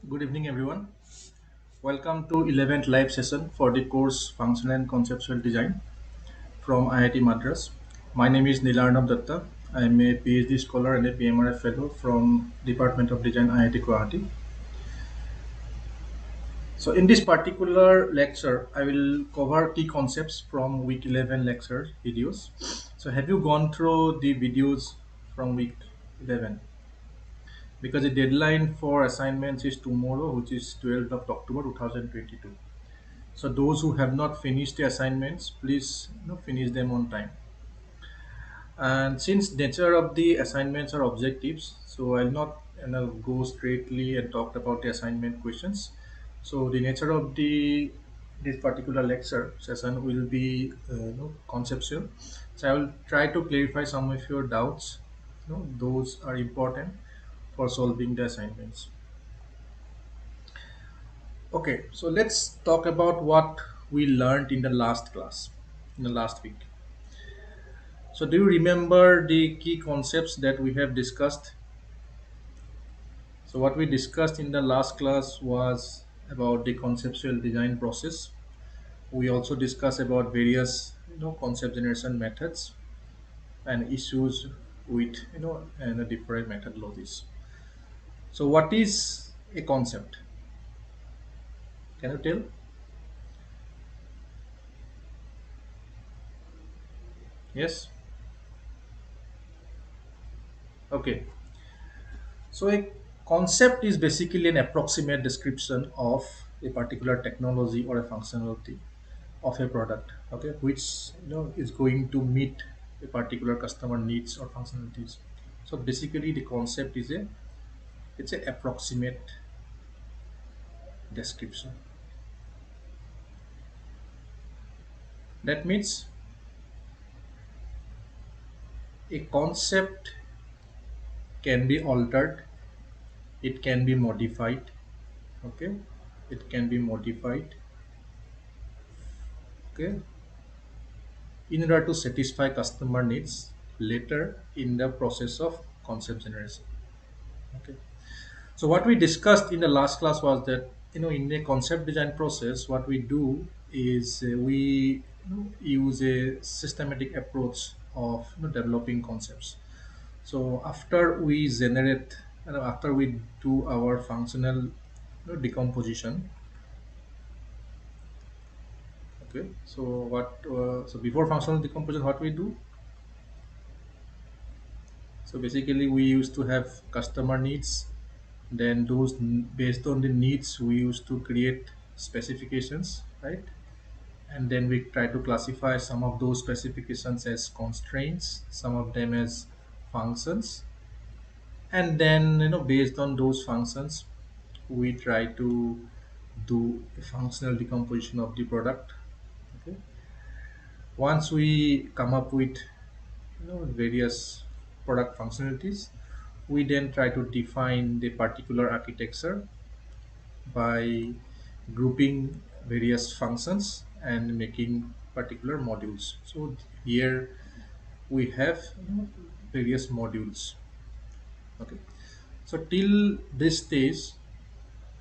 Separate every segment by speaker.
Speaker 1: Good evening, everyone. Welcome to 11th live session for the course Functional and Conceptual Design from IIT Madras. My name is Neelarnab Dutta. I am a PhD scholar and a PMRF fellow from Department of Design, IIT Guwahati. So, in this particular lecture, I will cover key concepts from week 11 lecture videos. So, have you gone through the videos from week 11? Because the deadline for assignments is tomorrow, which is 12th of October 2022. So those who have not finished the assignments, please finish them on time. And since nature of the assignments are objectives, so I'll not go straightly and talk about the assignment questions. So the nature of the this particular lecture session will be conceptual. So I will try to clarify some of your doubts. Those are important for solving the assignments. Okay, so let's talk about what we learned in the last class, in the last week. So, do you remember the key concepts that we have discussed? So, what we discussed in the last class was about the conceptual design process. We also discussed about various concept generation methods and issues with and the different methodologies. So, what is a concept? Can you tell? Yes. Okay. So a concept is basically an approximate description of a particular technology or a functionality of a product, okay, which is going to meet a particular customer needs or functionalities. So basically, the concept is a approximate description. That means a concept can be altered, it can be modified, okay, it can be modified, okay, in order to satisfy customer needs later in the process of concept generation. Okay. So what we discussed in the last class was that in the concept design process, what we do is we use a systematic approach of developing concepts. So after we generate, after we do our functional decomposition. Okay. So so before functional decomposition, what we do? So basically, we used to have customer needs. Then based on the needs, we used to create specifications, right? And then we try to classify some of those specifications as constraints, some of them as functions, and then based on those functions, we try to do a functional decomposition of the product. Okay. Once we come up with various product functionalities, we then try to define the particular architecture by grouping various functions and making particular modules. So here we have various modules. Okay. So till this stage,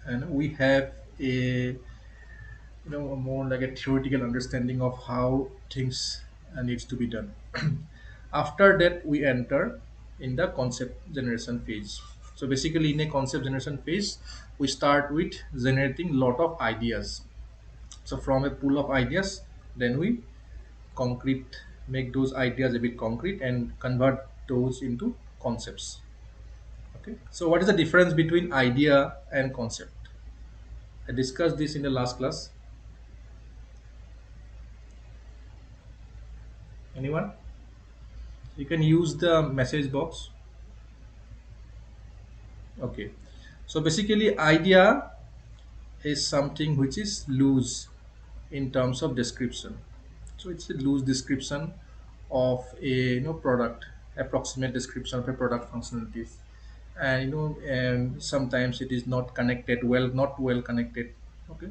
Speaker 1: and we have a a more like a theoretical understanding of how things needs to be done. After that, we enter in the concept generation phase. So basically, in a concept generation phase, we start with generating lot of ideas. So from a pool of ideas, then we concrete, make those ideas a bit concrete and convert those into concepts. Okay. So what is the difference between idea and concept? I discussed this in the last class. Anyone? You can use the message box. Okay. So basically, idea is something which is loose in terms of description. So it's a loose description of a product, approximate description of a product functionalities, and sometimes it is not connected well, not well connected. Okay,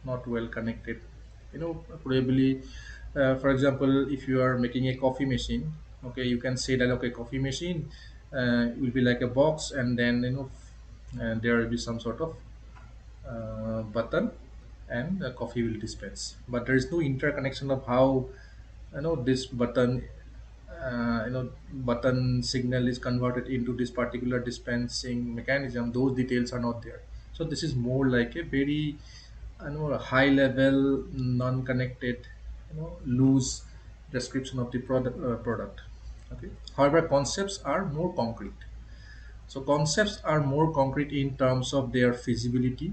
Speaker 1: not well connected. Probably, for example, if you are making a coffee machine, okay, you can say that okay, coffee machine will be like a box, and then and there will be some sort of button, and the coffee will dispense. But there is no interconnection of how this button button signal is converted into this particular dispensing mechanism. Those details are not there. So this is more like a very a high level non-connected loose description of the product. Okay, however, concepts are more concrete. So concepts are more concrete in terms of their feasibility.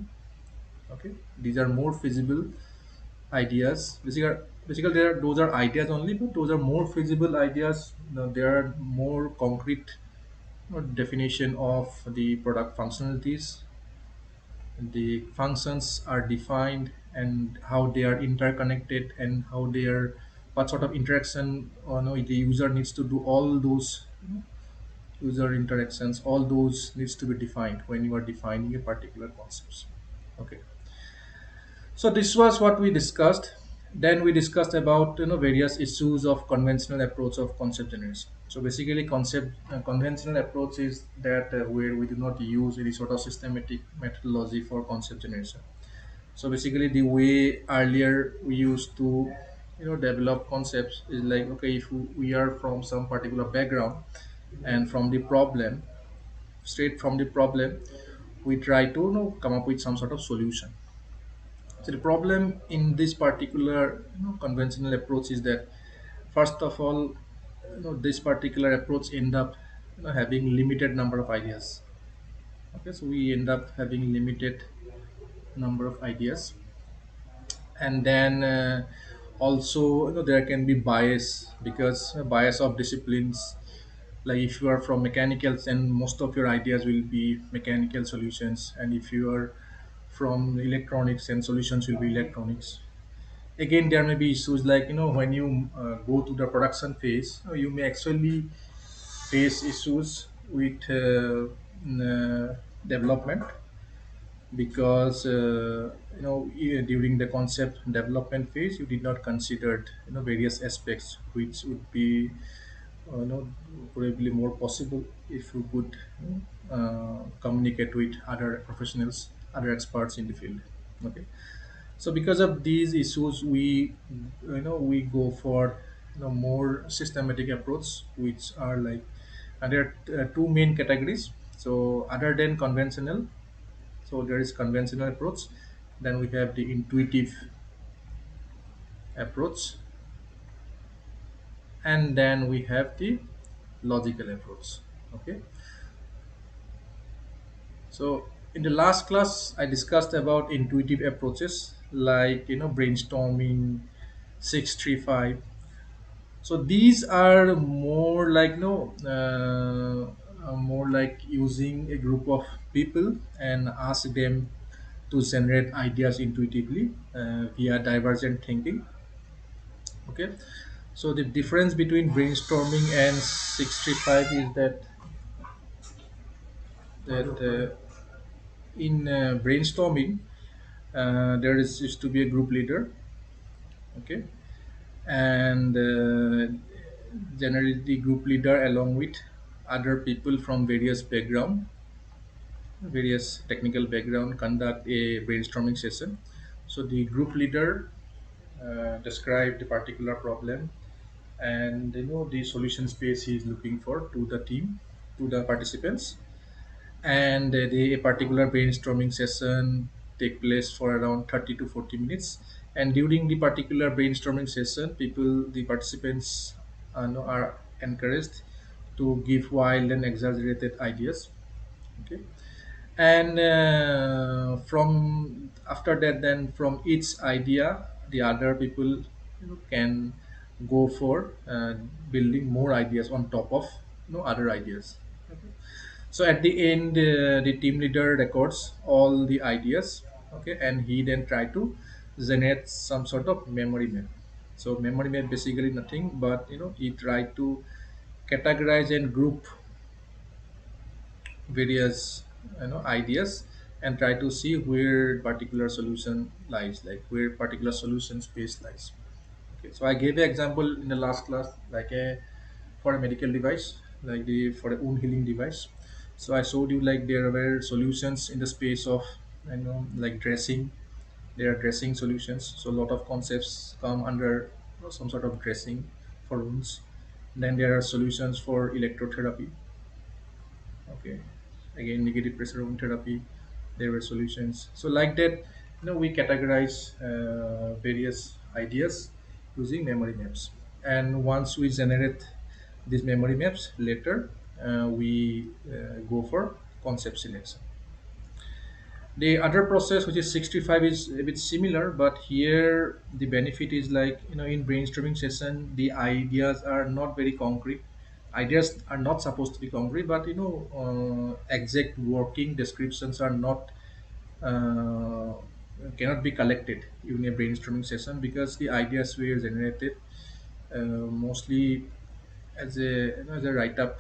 Speaker 1: Okay, these are more feasible ideas. Basically those are ideas only, but those are more feasible ideas. There are more concrete definition of the product functionalities. The functions are defined and how they are interconnected and how they are, what sort of interaction the user needs to do. All those user interactions, all those needs to be defined when you are defining a particular concepts. Okay. So this was what we discussed. Then we discussed about various issues of conventional approach of concept generation. So basically, conventional approach is that where we do not use any sort of systematic methodology for concept generation. So basically, the way earlier we used to develop concepts is like, okay, if we are from some particular background, and from the problem, straight from the problem, we try to come up with some sort of solution. So the problem in this particular conventional approach is that, first of all, this particular approach end up having limited number of ideas. Okay, so we end up having limited number of ideas, and then also there can be bias, because bias of disciplines. Like if you are from mechanicals, and most of your ideas will be mechanical solutions, and if you are from electronics, and solutions will be electronics. Again, there may be issues like when you go to the production phase, you may actually face issues with development, because during the concept development phase you did not consider various aspects which would be probably more possible if you could communicate with other professionals, other experts in the field. Okay. So because of these issues, we go for more systematic approach, which are like, and there are two main categories. So other than conventional, so there is conventional approach, then we have the intuitive approach, and then we have the logical approach. Okay. So in the last class, I discussed about intuitive approaches like brainstorming, 635. So these are more like more like using a group of people and ask them to generate ideas intuitively via divergent thinking. Okay. So the difference between brainstorming and 635 is that in brainstorming, there is used to be a group leader. Okay. And generally the group leader along with other people from various technical background conduct a brainstorming session. So the group leader describe the particular problem, and the solution space he is looking for to the team, to the participants. And the a particular brainstorming session take place for around 30 to 40 minutes. And during the particular brainstorming session, the participants are encouraged to give wild and exaggerated ideas. Okay. And from after that, then from each idea, the other people can go for building more ideas on top of other ideas. So at the end, the team leader records all the ideas. Okay, and he then try to generate some sort of memory map. So memory map basically nothing but he try to categorize and group various ideas, and try to see where particular solution lies, like where particular solution space lies. Okay, so I gave an example in the last class, like a for a medical device, like the for a wound healing device. So I showed you like there were solutions in the space of, like dressing. There are dressing solutions. So a lot of concepts come under, some sort of dressing for wounds. Then there are solutions for electrotherapy. Okay, again negative pressure wound therapy. There were solutions. So like that, we categorize various ideas using memory maps. And once we generate these memory maps, later we go for concept selection. The other process, which is 65, is a bit similar, but here the benefit is like, in brainstorming session, the ideas are not very concrete. Ideas are not supposed to be concrete, but exact working descriptions are not, uh, cannot be collected in a brainstorming session, because the ideas were generated mostly as a, as a write up,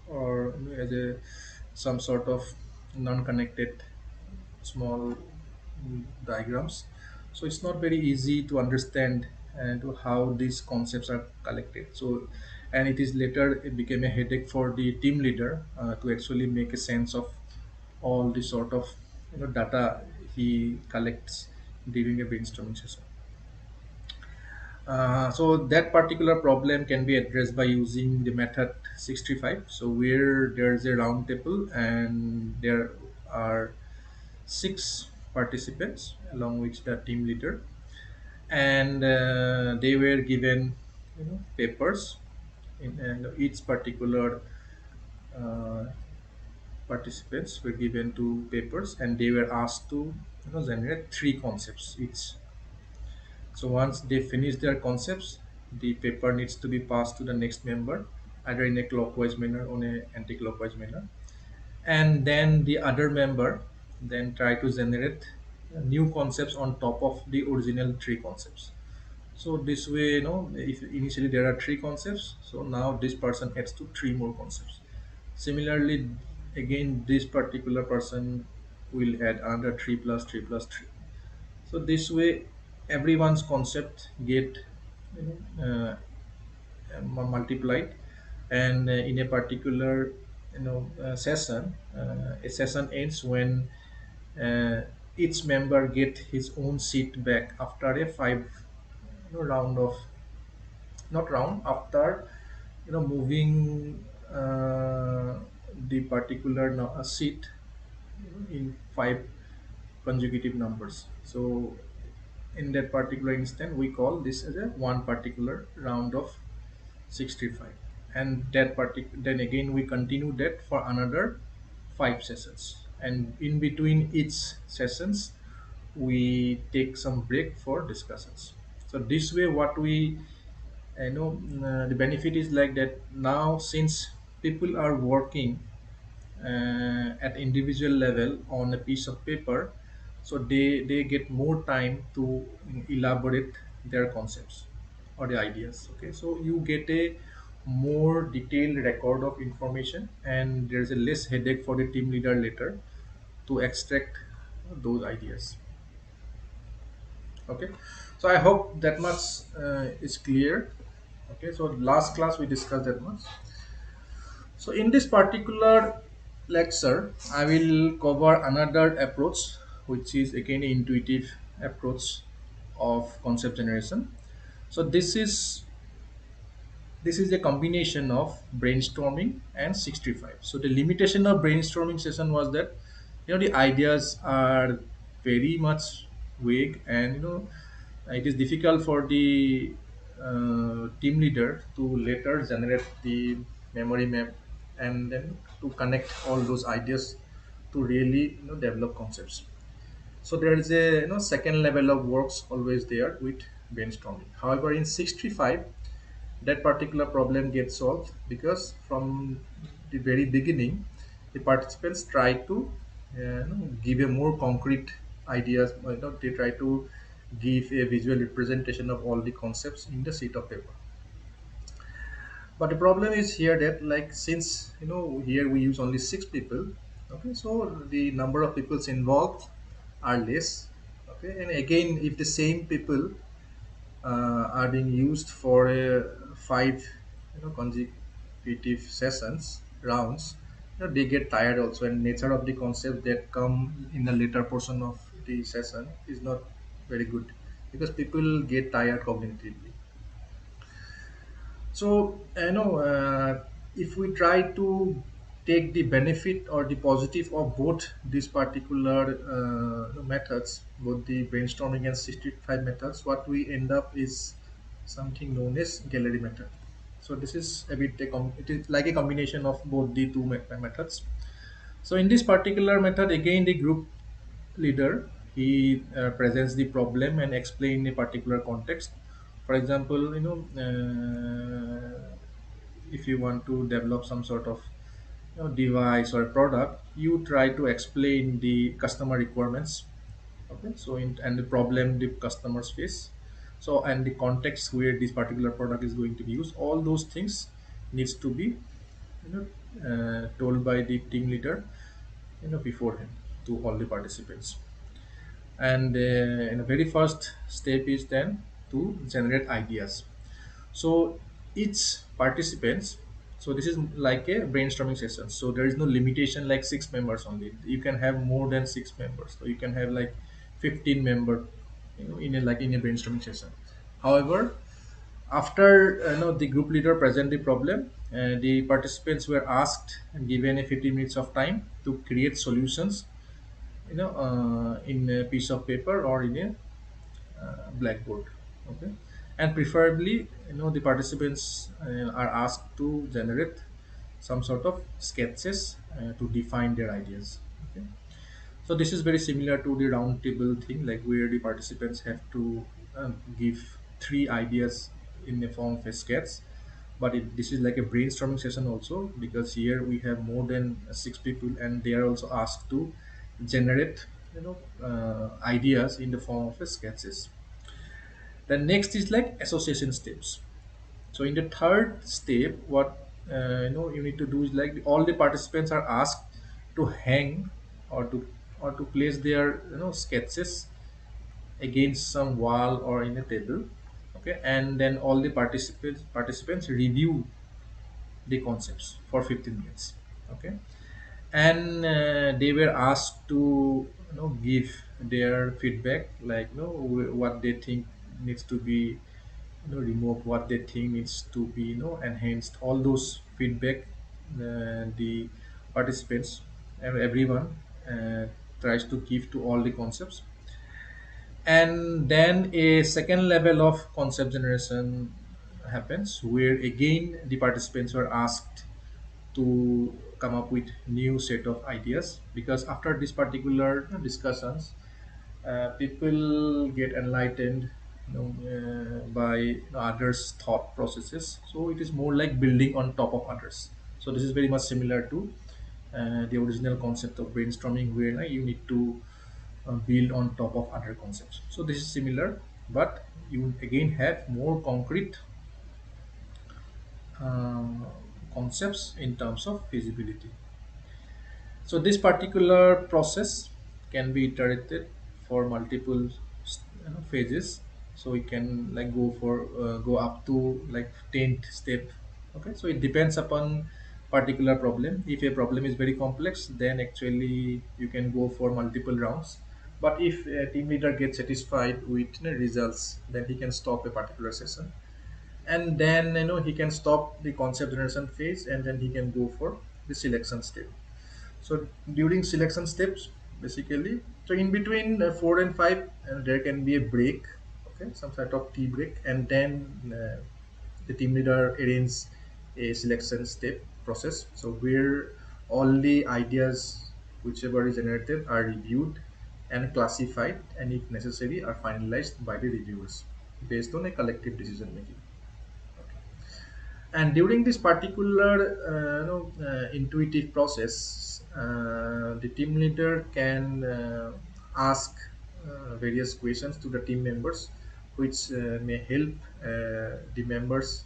Speaker 1: or as a some sort of non-connected small diagrams. So it's not very easy to understand and to how these concepts are collected. So, and it is later, it became a headache for the team leader to actually make a sense of all the sort of, data he collects during a brainstorming session. So that particular problem can be addressed by using the method 65. So where there's a round table and there are six participants along with the team leader, and they were given, papers in, and each particular uh, participants were given two papers, and they were asked to, generate three concepts each. So once they finish their concepts, the paper needs to be passed to the next member, either in a clockwise manner or a anti-clockwise manner, and then the other member then try to generate new concepts on top of the original three concepts. So this way, if initially there are three concepts, so now this person adds to three more concepts. Similarly, again this particular person will add another 3 plus 3 plus 3. So this way everyone's concept get, you multiplied, and in a particular, session, a session ends when uh, each member get his own seat back after a five, round of, not round, after, moving the particular seat in five consecutive numbers. So in that particular instant we call this as a one particular round of 65. And that then again we continue that for another five sessions, and in between each sessions we take some break for discussions. So this way what we, the benefit is like that, now since people are working at individual level on a piece of paper, so they get more time to elaborate their concepts or the ideas. Okay, so you get a more detailed record of information, and there's a less headache for the team leader later to extract those ideas. Okay, so I hope that much is clear. Okay, so last class we discussed that much. So in this particular lecture, I will cover another approach, which is again an intuitive approach of concept generation. So this is a combination of brainstorming and 65. So the limitation of brainstorming session was that, the ideas are very much vague, and it is difficult for the team leader to later generate the memory map, and then to connect all those ideas to really, develop concepts. So there is a, second level of works always there with brainstorming. However, in 65, that particular problem gets solved, because from the very beginning the participants try to give a more concrete ideas. They try to give a visual representation of all the concepts in the sheet of paper. But the problem is here that, like, since here we use only six people, okay, so the number of peoples involved are less. Okay, and again, if the same people are being used for five consecutive sessions rounds, they get tired also, and nature of the concept that come in the later portion of the session is not very good, because people get tired cognitively. So, if we try to take the benefit or the positive of both these particular methods, both the brainstorming and 65 methods, what we end up is something known as gallery method. So this is a bit it is like a combination of both the two methods. So in this particular method, again the group leader, he presents the problem and explain a particular context. For example, if you want to develop some sort of device or product, you try to explain the customer requirements. Okay, so and the problem the customers face, so and the context where this particular product is going to be used, all those things needs to be told by the team leader beforehand to all the participants. And in the very first step is then to generate ideas. So each participants, so this is like a brainstorming session, so there is no limitation like 6 members only. You can have more than 6 members, so you can have like 15 member in a like in a brainstorming session. However, after the group leader present the problem, the participants were asked and given a 15 minutes of time to create solutions in a piece of paper or in a blackboard. Okay, and preferably the participants are asked to generate some sort of sketches to define their ideas. Okay, so this is very similar to the round table thing, like where the participants have to give 3 ideas in the form of a sketch. But this is like a brainstorming session also, because here we have more than 6 people, and they are also asked to generate ideas in the form of a sketches. The next is like association steps. So in the third step, what you need to do is like all the participants are asked to hang or to place their sketches against some wall or in a table. Okay, and then all the participants review the concepts for 15 minutes. Okay, and they were asked to give their feedback, like what they think needs to be removed, what they think needs to be enhanced. All those feedback the participants and everyone uh, tries to give to all the concepts. And then a second level of concept generation happens, where again the participants were asked to come up with new set of ideas, because after this particular discussions, people get enlightened by others thought processes, so it is more like building on top of others. So this is very much similar to the original concept of brainstorming, where you need to build on top of other concepts. So this is similar, but you again have more concrete uh, concepts in terms of feasibility. So this particular process can be iterated for multiple phases. So we can like go up to like 10th step. Okay, so it depends upon particular problem. If a problem is very complex, then actually you can go for multiple rounds. But if a team leader gets satisfied with results, then he can stop a particular session, and then he can stop the concept generation phase, and then he can go for the selection step. So during selection steps, basically, so in between 4 and 5, there can be a break, okay, some sort of tea break, and then the team leader arranges a selection step process. So where all the ideas, whichever is generated, are reviewed and classified, and if necessary, are finalized by the reviewers based on a collective decision making. And during this particular intuitive process, the team leader can ask various questions to the team members, which may help the members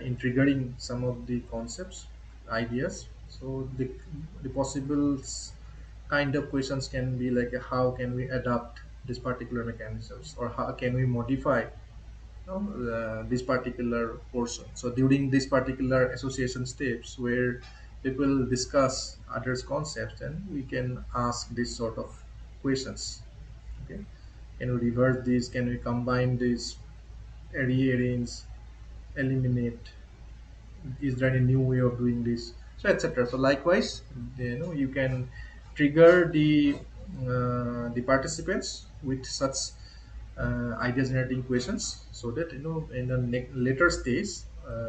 Speaker 1: in triggering some of the concepts, ideas. So the possible kind of questions can be like, how can we adapt this particular mechanisms, or how can we modify this particular portion. So during this particular association steps, where people discuss others concepts, then we can ask this sort of questions. Okay, can we reverse this, can we combine this, rearrange, eliminate, is there any new way of doing this, so etc. So likewise, you can trigger the participants with such idea generating questions, so that in the later stage,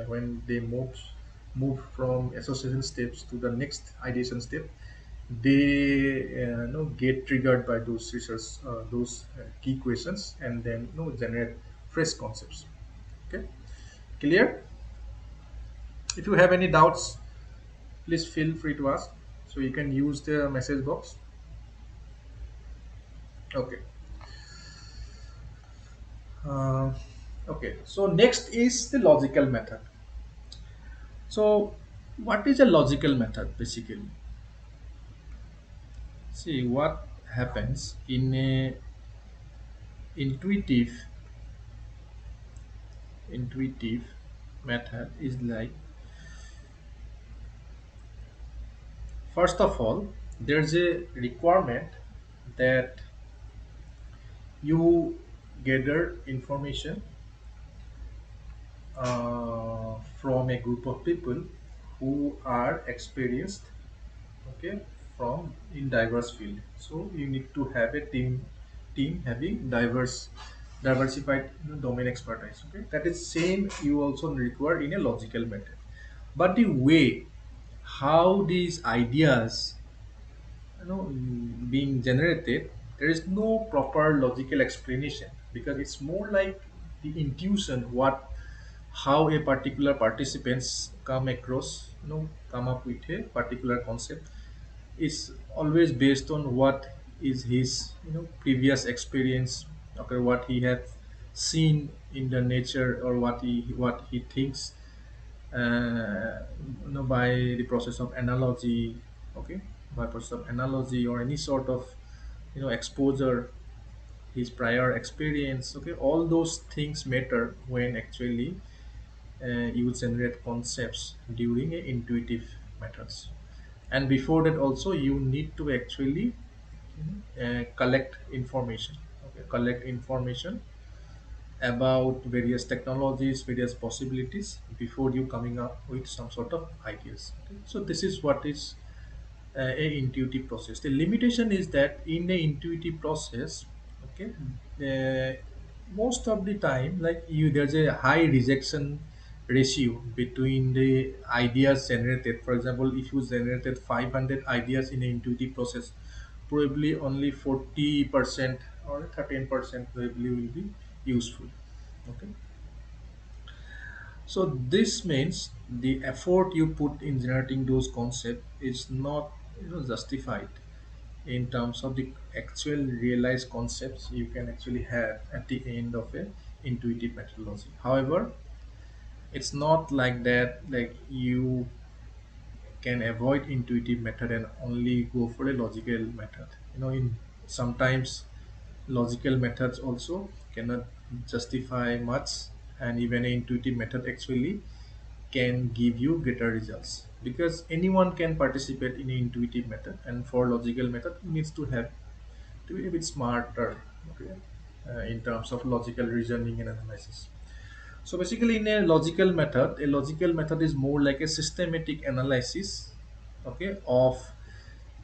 Speaker 1: when they move from association steps to the next ideation step, they get triggered by those research, those key questions, and then generate fresh concepts. Okay, clear? If you have any doubts, please feel free to ask. So you can use the message box. Okay. Uh, okay. So next is the logical method. So what is a logical method basically? See what happens in a intuitive intuitive method is like, first of all, there's a requirement that you gather information from a group of people who are experienced, okay, from in diverse field. So you need to have a team having diversified domain expertise. Okay, that is same you also require in a logical method. But the way how these ideas being generated, there is no proper logical explanation, because it's more like the intuition, what how a particular participants come across, come up with a particular concept, is always based on what is his previous experience, okay, what he had seen in the nature, or what he thinks, by the process of analogy, okay, by process of analogy or any sort of exposure, his prior experience, okay, all those things matter when actually you generate concepts during a intuitive methods. And before that also, you need to actually collect information, okay, collect information about various technologies, various possibilities, before you coming up with some sort of ideas. Okay? So this is what is a intuitive process. The limitation is that in the intuitive process, okay, most of the time, like you, there's a high rejection ratio between the ideas generated. For example, if you generated 500 ideas in an intuitive process, probably only 40% or 13% probably will be useful. Okay, so this means the effort you put in generating those concepts is not justified in terms of the actual realized concepts you can actually have at the end of a intuitive methodology. However, it's not like that, like you can avoid intuitive method and only go for a logical method. In sometimes logical methods also cannot justify much, and even an intuitive method actually can give you greater results, because anyone can participate in an intuitive method, and for logical method needs to be a bit smarter, okay, in terms of logical reasoning and analysis. So basically, in a logical method is more like a systematic analysis, okay, of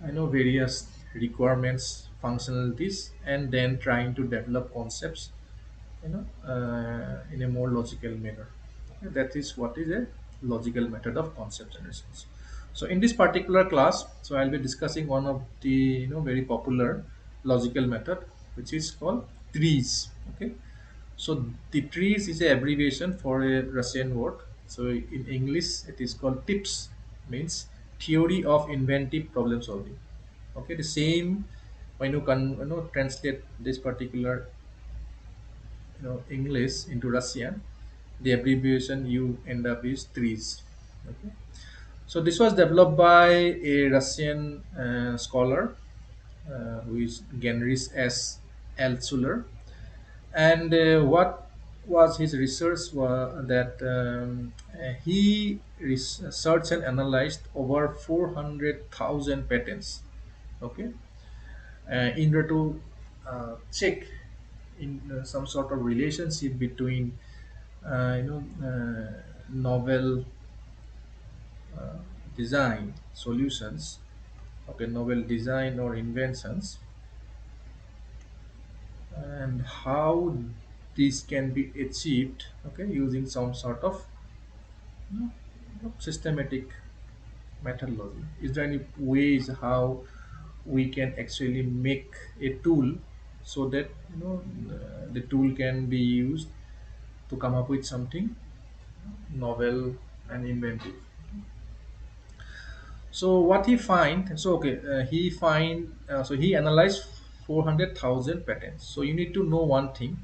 Speaker 1: various requirements, functionalities, and then trying to develop concepts, in a more logical manner. Okay, that is what is a logical method of concept generation. So in this particular class, so I'll be discussing one of the very popular logical method, which is called trees. Okay, so the trees is a abbreviation for a Russian word. So in English, it is called TIPS, means theory of inventive problem solving. Okay, the same when you can translate this particular English into Russian, the abbreviation you end up is trees. Okay, so this was developed by a Russian scholar, who is Genris S. Altshuler. And what was his research was that he searched and analyzed over 400,000 patents, okay, in order to check in some sort of relationship between novel uh, design solutions, okay, novel design or inventions, and how this can be achieved, okay, using some sort of systematic methodology. Is there any ways how we can actually make a tool so that the tool can be used to come up with something novel and inventive? So what he find? So okay, he find. So he analyzed 400,000 patents. So you need to know one thing: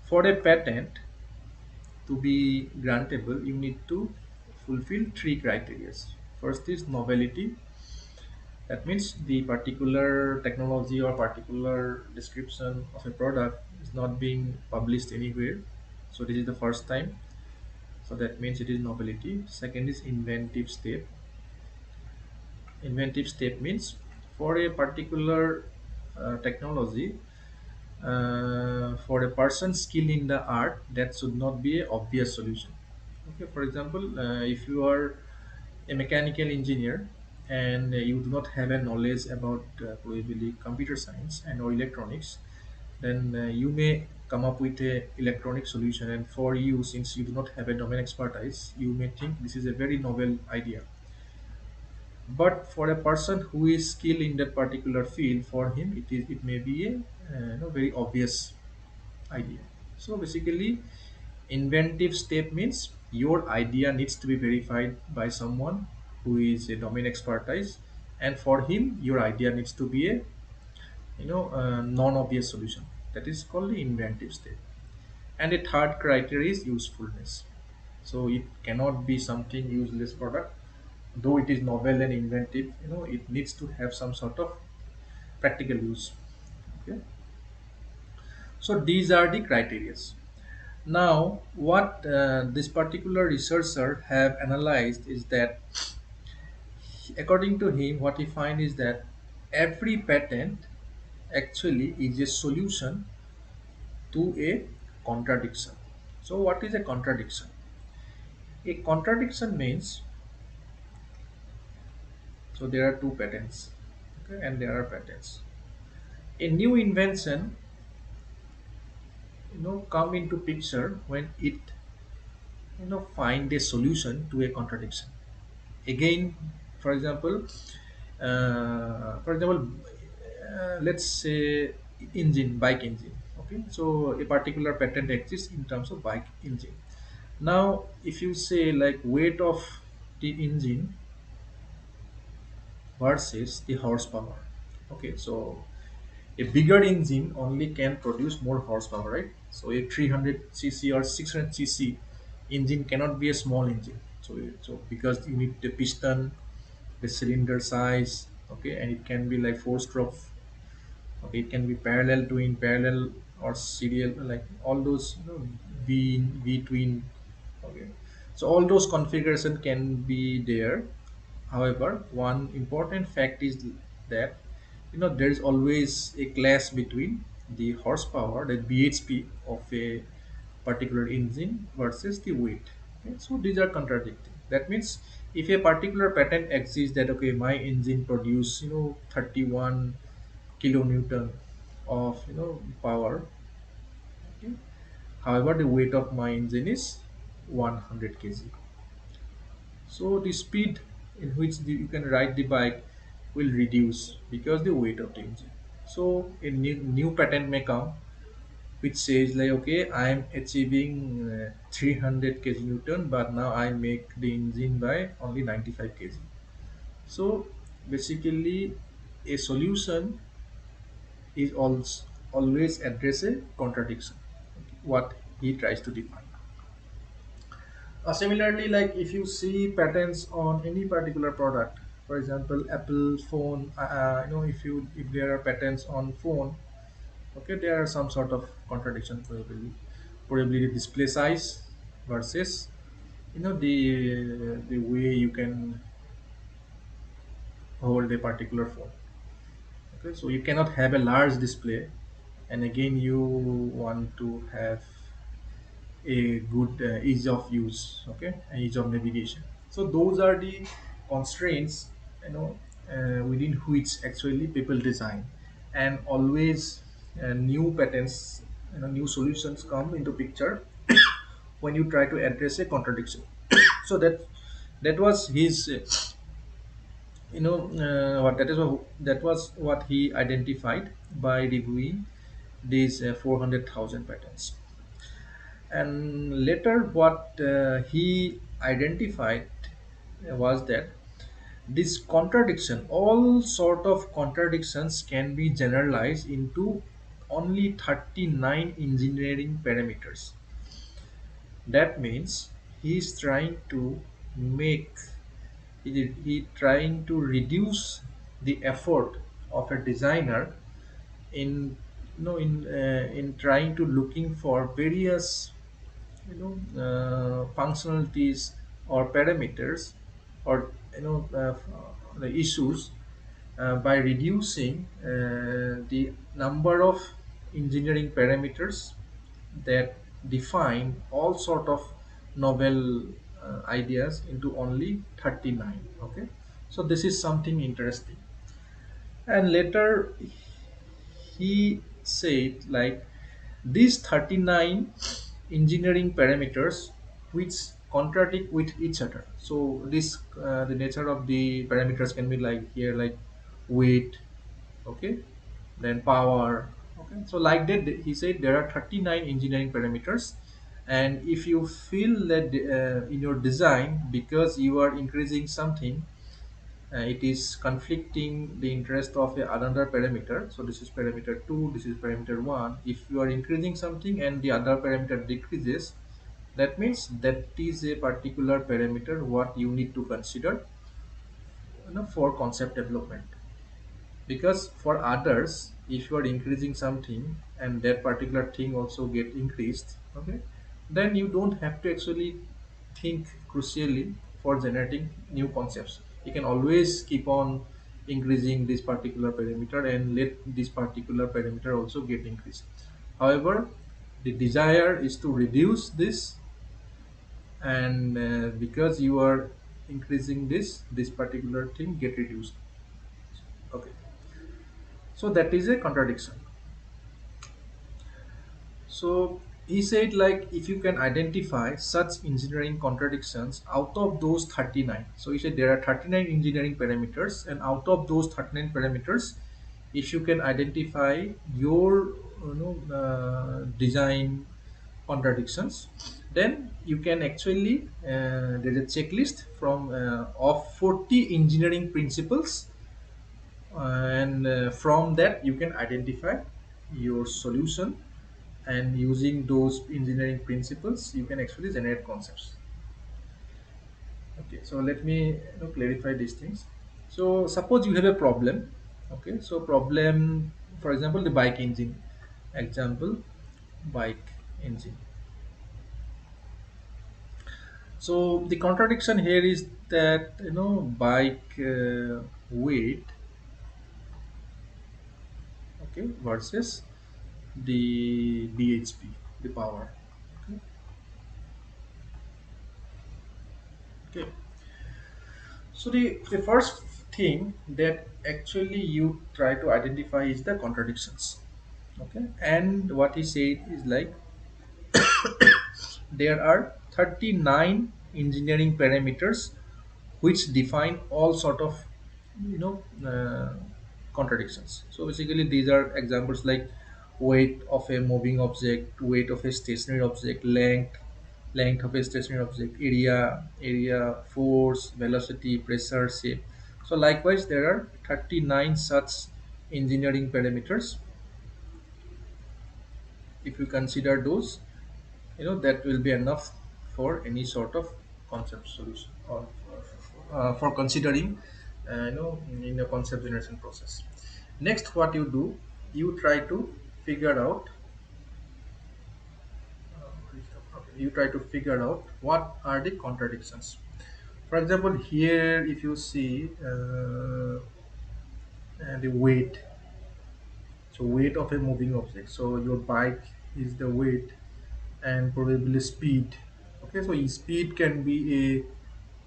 Speaker 1: for a patent to be grantable, you need to fulfill three criteria. First is novelty. That means the particular technology or particular description of a product is not being published anywhere. So this is the first time. So that means it is novelty. Second is inventive step. Inventive step means for a particular technology, for a person skilled in the art, that should not be an obvious solution. Okay, for example, if you are a mechanical engineer and you do not have a knowledge about probably computer science and or electronics, then you may come up with a electronic solution, and for you, since you do not have a domain expertise, you may think this is a very novel idea. But for a person who is skilled in that particular field, for him it may be a very obvious idea. So basically, inventive step means your idea needs to be verified by someone who is a domain expertise, and for him your idea needs to be a non-obvious solution. That is called the inventive step. And a third criteria is usefulness. So it cannot be something useless product, though it is novel and inventive. It needs to have some sort of practical use. Okay. So these are the criteria. Now, what this particular researcher have analyzed is that, according to him, what he find is that every patent actually is a solution to a contradiction. So, what is a contradiction? A contradiction means, so there are two patents, okay, and there are patents. A new invention, come into picture when it, find a solution to a contradiction. Again, for example, let's say bike engine. Okay, so a particular patent exists in terms of bike engine. Now, if you say like weight of the engine versus the horsepower, okay, so a bigger engine only can produce more horsepower, right? So a 300 cc or 600 cc engine cannot be a small engine. So because you need the piston, the cylinder size, okay, and it can be like four stroke. Okay, it can be parallel twin, parallel or serial, like all those, v twin. Okay, so all those configuration can be there. However, one important fact is that there is always a clash between the horsepower, the bhp of a particular engine versus the weight. Okay, so these are contradicting. That means if a particular patent exists that, okay, my engine produce 31 kilonewton of power, okay, however the weight of my engine is 100 kg, so the speed in which you can ride the bike will reduce because the weight of the engine. So a new patent may come which says like, okay, I am achieving 300 kg newton, but now I make the engine by only 95 kg. So basically, a solution is also always address a contradiction, what he tries to define. Similarly, like if you see patents on any particular product, for example, Apple phone, if there are patents on phone, okay, there are some sort of contradiction probably. probably the display size versus the way you can hold a particular phone. Okay, so you cannot have a large display, and again you want to have a good ease of use, okay, and ease of navigation. So those are the constraints, within which actually people design, and always new patterns, new solutions come into picture when you try to address a contradiction. So that was his, what that was what he identified by reviewing these 400,000 patterns. And later, what he identified was that this contradiction, all sort of contradictions, can be generalized into only 39 engineering parameters. That means he's trying to make he trying to reduce the effort of a designer in in trying to looking for various functionalities or parameters, or the issues, by reducing the number of engineering parameters that define all sort of novel ideas into only 39. Okay, so this is something interesting. And later he said like these 39 engineering parameters which contradict with each other. So this the nature of the parameters can be like here, like weight, okay, then power, okay. So like that he said there are 39 engineering parameters, and if you feel that in your design, because you are increasing something, it is conflicting the interest of another parameter. So this is parameter 2, this is parameter 1. If you are increasing something and the other parameter decreases, that means that is a particular parameter what you need to consider, for concept development. Because for others, if you are increasing something and that particular thing also get increased, okay, then you don't have to actually think crucially for generating new concepts. You can always keep on increasing this particular parameter and let this particular parameter also get increased. However, the desire is to reduce this, and because you are increasing this particular thing get reduced. Okay, so that is a contradiction. So he said like if you can identify such engineering contradictions out of those 39. So he said there are 39 engineering parameters, and out of those 39 parameters, if you can identify your design contradictions, then you can actually there's a checklist from of 40 engineering principles, and from that you can identify your solution, and using those engineering principles you can actually generate concepts. Okay, so let me clarify these things. So suppose you have a problem. Okay, so problem, for example, the bike engine example, bike engine. So the contradiction here is that bike weight, okay, versus the bhp, the power. Okay, okay. So the first thing that actually you try to identify is the contradictions. Okay, and what he said is like there are 39 engineering parameters which define all sort of you know uh, contradictions. So basically these are examples like weight of a moving object, weight of a stationary object, length of a stationary object, area, force, velocity, pressure, shape. So likewise there are 39 such engineering parameters. If you consider those, that will be enough for any sort of concept solution, or for considering in a concept generation process. Next, what you do, you try to figure out you try to figure out what are the contradictions. For example, here if you see the weight, so weight of a moving object, so your bike is the weight and probably speed. Okay, so speed can be a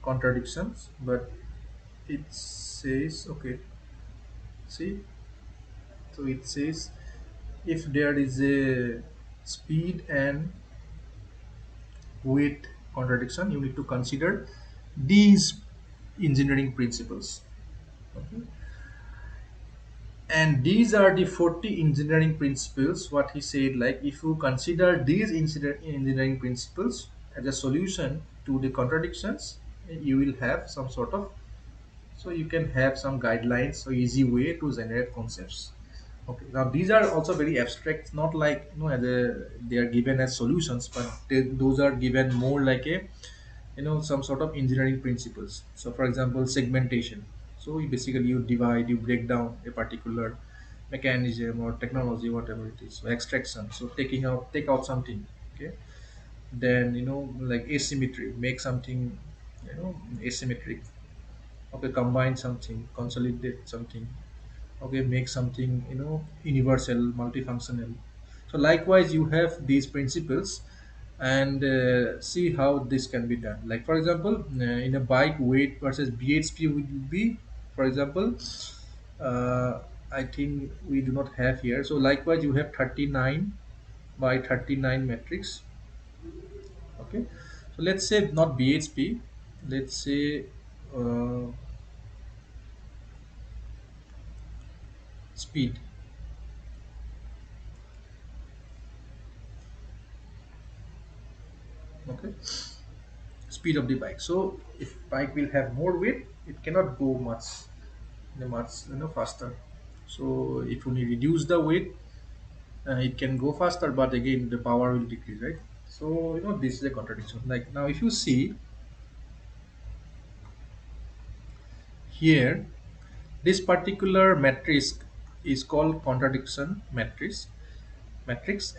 Speaker 1: contradictions, but it says, okay, see, so it says if there is a speed and weight contradiction, you need to consider these engineering principles. Okay, and these are the 40 engineering principles. What he said, like if you consider these engineering principles as a solution to the contradictions, you will have some sort of, so you can have some guidelines, so easy way to generate concepts. Okay, now these are also very abstract, not like as a, they are given as solutions, but those are given more like a, some sort of engineering principles. So for example, segmentation. So basically you divide, you break down a particular mechanism or technology, whatever it is. So extraction, so take out something. Okay, then like asymmetry, make something asymmetric. Okay, combine something, consolidate something. Okay, make something universal, multifunctional. So likewise you have these principles, and see how this can be done. Like for example, in a bike, weight versus bhp would be, for example, uh, I think we do not have here. So likewise you have 39 by 39 matrix. Okay, so let's say not bhp, let's say uh, speed. Okay, speed of the bike. So if bike will have more weight, it cannot go much faster. So if only reduce the weight, it can go faster, but again the power will decrease, right? So this is a contradiction. Like now if you see here, this particular matrix is called contradiction matrix,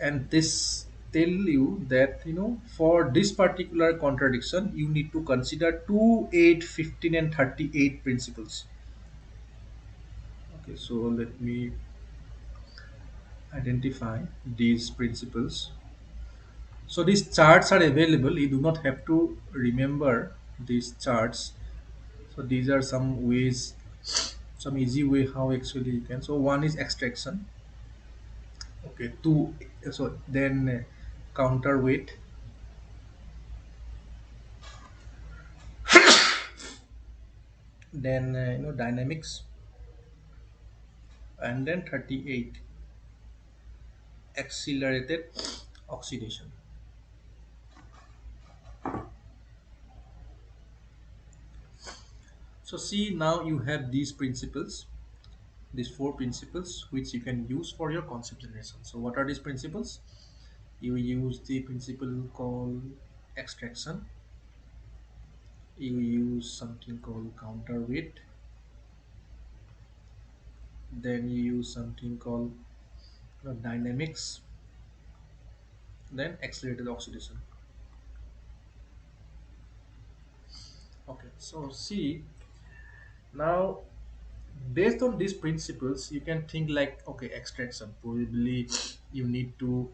Speaker 1: and this tell you that for this particular contradiction you need to consider 2, 8, 15, and 38 principles. Okay, so let me identify these principles. So these charts are available, you do not have to remember these charts. So these are some ways, some easy way how actually you can. So one is extraction. Okay, two, so then counterweight, then dynamics, and then 38 accelerated oxidation. So see, now you have these principles, these four principles which you can use for your concept generation. So what are these principles? You use the principle called extraction, you use something called counterweight, then you use something called dynamics, then accelerated oxidation. Okay, so see, now based on these principles you can think like, okay, extraction, probably you need to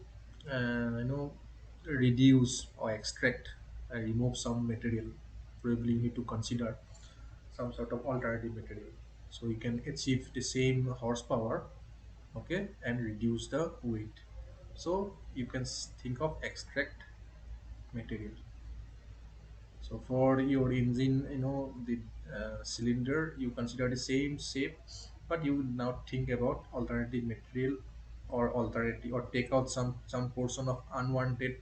Speaker 1: reduce or extract, remove some material. Probably you need to consider some sort of alternative material, so you can achieve the same horsepower. Okay, and reduce the weight. So you can think of extract material. So for your engine, the cylinder, you consider the same shape, but you now think about alternative material, or alternative, or take out some portion of unwanted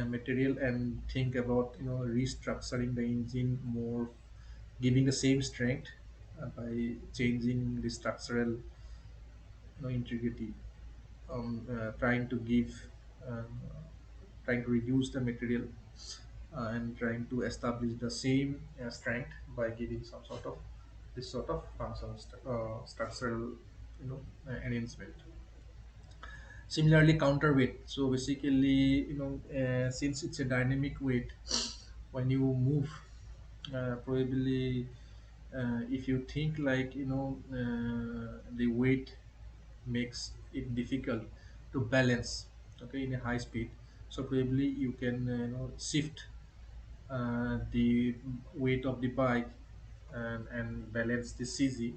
Speaker 1: material, and think about restructuring the engine more, giving the same strength by changing the structural integrity, trying to give, um, trying to reduce the material, and trying to establish the same strength by giving some sort of this sort of functional structural arrangement. Similarly, counterweight. So basically, since it's a dynamic weight, when you move, probably if you think like the weight makes it difficult to balance, okay, in a high speed. So probably you can shift the weight of the bike and balance the CG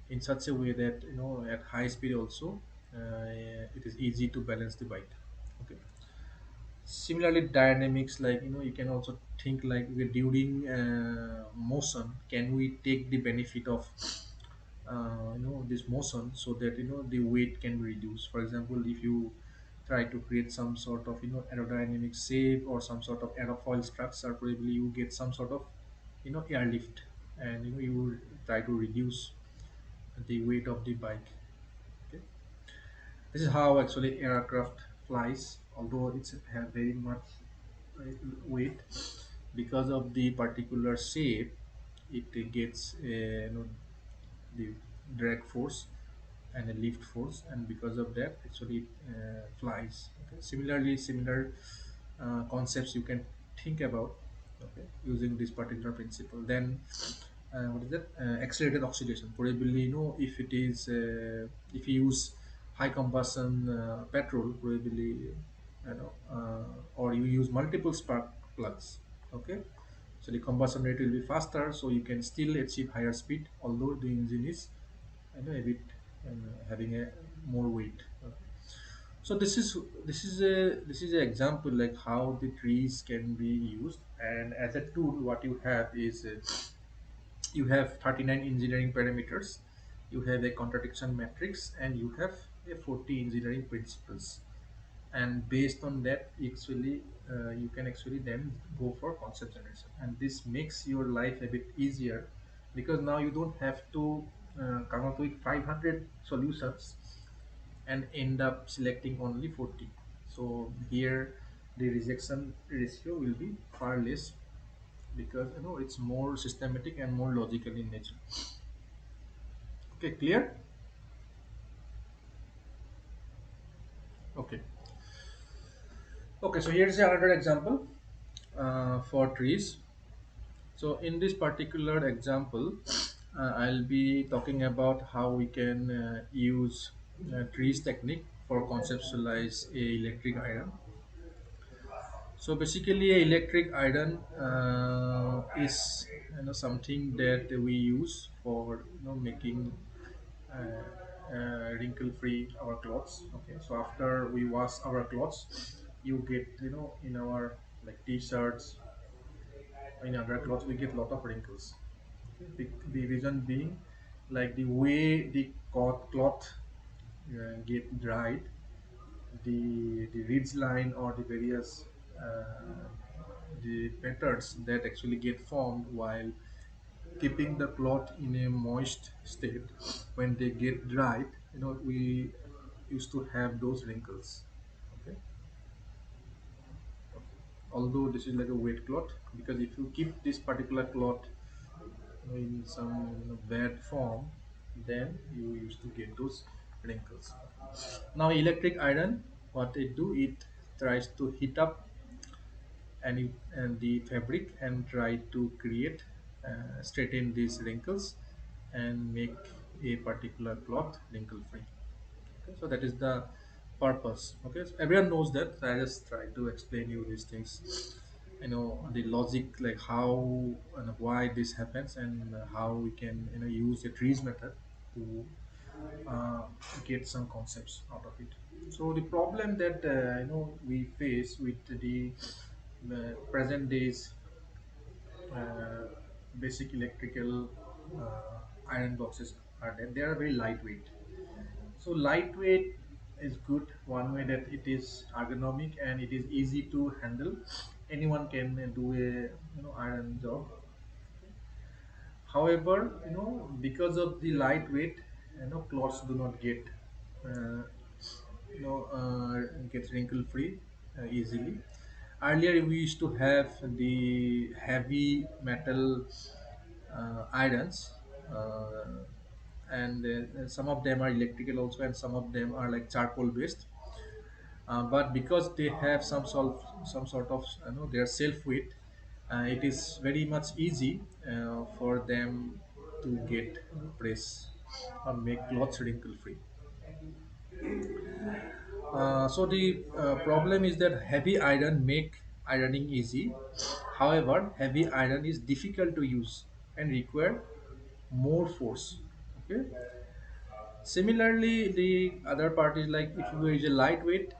Speaker 1: in such a way that at high speed also it is easy to balance the bike. Okay. Similarly, dynamics, like you can also think like, okay, during motion, can we take the benefit of this motion so that the weight can be reduced. For example, if you try to create some sort of aerodynamic shape or some sort of aerofoil structure, probably you get some sort of airlift, and you try to reduce the weight of the bike. Okay. This is how actually aircraft flies, although it's have very much weight. Because of the particular shape, it gets the drag force and a lift force, and because of that actually it flies. Okay. Similarly, similar concepts you can think about, okay, using this particular principle. Then what is that, accelerated oxidation, probably if it is if you use high combustion petrol, probably or you use multiple spark plugs. Okay. So the combustion rate will be faster, so you can still achieve higher speed, although the engine is a bit having a more weight. So this is an example like how the trees can be used, and as a tool, what you have is you have 39 engineering parameters, you have a contradiction matrix, and you have a 40 engineering principles. And based on that, actually you can actually then go for concept generation, and this makes your life a bit easier, because now you don't have to come up with 500 solutions and end up selecting only 40. So here the rejection ratio will be far less, because it's more systematic and more logical in nature. Okay, clear? Okay. Okay, so here's another example for trees. So in this particular example, I'll be talking about how we can use trees technique for conceptualize a electric iron. So basically, a electric iron is something that we use for making wrinkle-free our clothes. Okay, so after we wash our clothes, you get in our like t-shirts, in other clothes we get lot of wrinkles. Okay. The reason being, like the way the cloth get dried, the ridge line or the various uh, the patterns that actually get formed while keeping the cloth in a moist state, when they get dried, we used to have those wrinkles. Okay. Okay. Although this is like a wet cloth, because if you keep this particular cloth in some bad form, then you used to get those wrinkles. Now electric iron, what it do, it tries to heat up and the fabric and try to create straighten these wrinkles and make a particular cloth wrinkle free. Okay, so that is the purpose. Okay, so everyone knows that, so I just try to explain you these things, the logic, like how and why this happens, and how we can use a trees method to uh, get some concepts out of it. So the problem that we face with the present days uh, basic electrical iron boxes are that they are very lightweight. So lightweight is good one way, that it is ergonomic and it is easy to handle. Anyone can do a iron job. However, because of the lightweight, clothes do not uh, get wrinkle free easily. Earlier, we used to have the heavy metal irons, and some of them are electrical also, and some of them are like charcoal based. but because they have some sort of their self weight, it is very much easy for them to get press or make clothes wrinkle free. So the problem is that heavy iron make ironing easy. However, heavy iron is difficult to use and require more force. Okay. Similarly, the other part is like if you use a lightweight,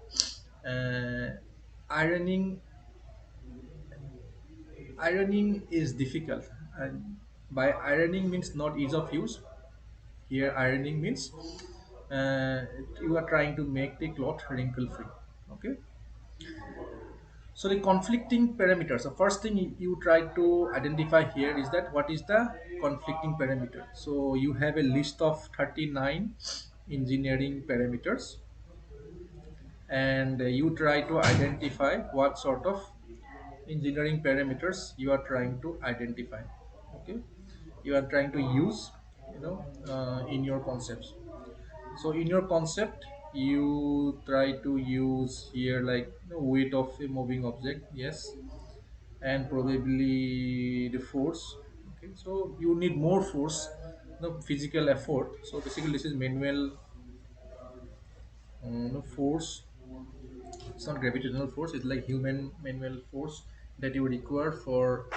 Speaker 1: uh, ironing ironing is difficult. And by ironing means not ease of use. Here, ironing means uh, you are trying to make the cloth wrinkle free. Okay. So the conflicting parameters. The first thing you try to identify here is that what is the conflicting parameter. So you have a list of 39 engineering parameters, and you try to identify what sort of engineering parameters you are trying to identify. Okay, you are trying to use, in your concepts. So in your concept, you try to use here like weight of a moving object, yes, and probably the force. Okay, so you need more force, physical effort. So basically this is manual force. It's not gravitational force, it's like human manual force that you require for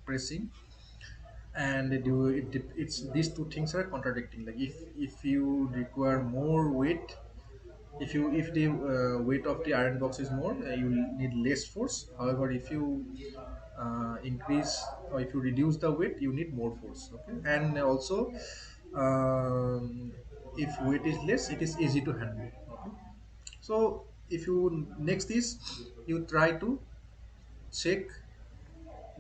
Speaker 1: pressing. And it's these two things are contradicting. Like if you require more weight, if the weight of the iron box is more, you need less force. However, if you increase or if you reduce the weight, you need more force. Okay, and also if weight is less, it is easy to handle. Okay, so if you next is you try to check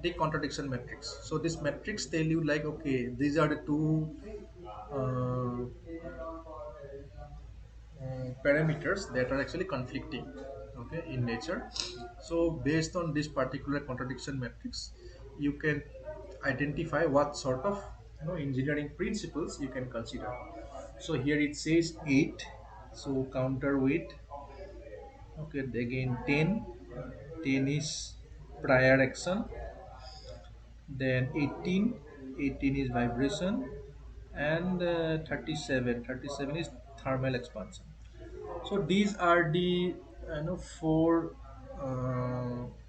Speaker 1: the contradiction matrix. So this matrix tell you like, okay, these are the two uh, parameters that are actually conflicting, okay, in nature. So based on this particular contradiction matrix, you can identify what sort of engineering principles you can consider. So here it says 8, so counterweight. Okay, again 10, 10 is prior action. Then 18, 18 is vibration. And 37, 37 is thermal expansion. So these are the four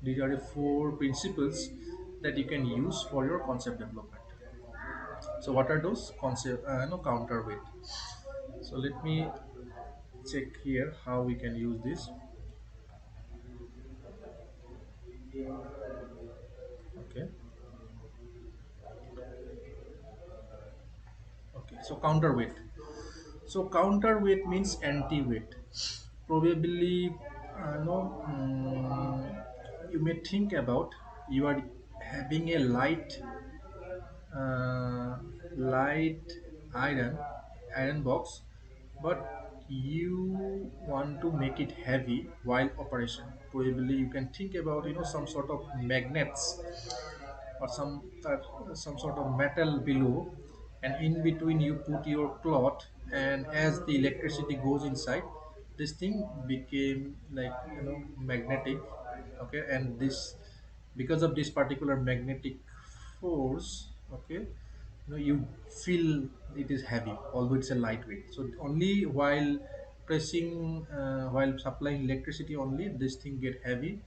Speaker 1: these are the four principles that you can use for your concept development. So what are those concept counterweight? So let me check here how we can use this. Okay. Okay, so counterweight. So counterweight means anti-weight. Probably, you may think about you are having a uh, light iron box, but you want to make it heavy while operation. Probably you can think about some sort of magnets or some sort of metal below, and in between you put your cloth, and as the electricity goes inside, this thing became like magnetic. Okay, and this, because of this particular magnetic force, okay, you feel it is heavy although it's a lightweight. So only while pressing, while supplying electricity, only this thing get heavy,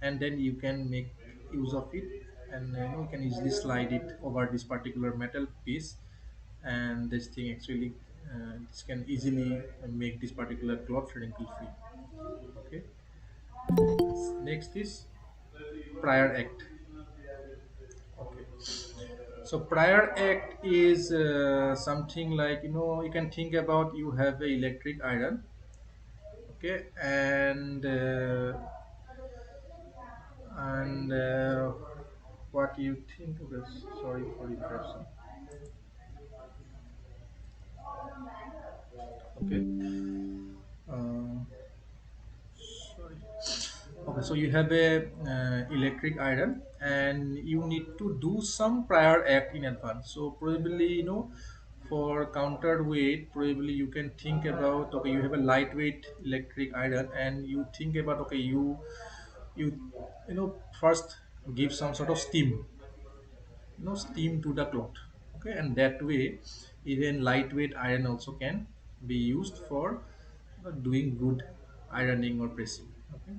Speaker 1: and then you can make use of it, and you can easily slide it over this particular metal piece, and this thing actually this can easily make this particular cloth wrinkle free. Okay, next is prior act. Okay, so prior act is something like, you can think about you have a electric iron. Okay, and what do you think of this? Sorry for interruption. Okay. Um, Sorry. Okay, so you have a electric iron, and you need to do some prior act in advance. So probably, for counterweight, probably you can think about, okay, you have a lightweight electric iron, and you think about, okay, you you know first give some sort of steam, steam to the cloth. Okay, and that way even lightweight iron also can be used for doing good ironing or pressing. Okay,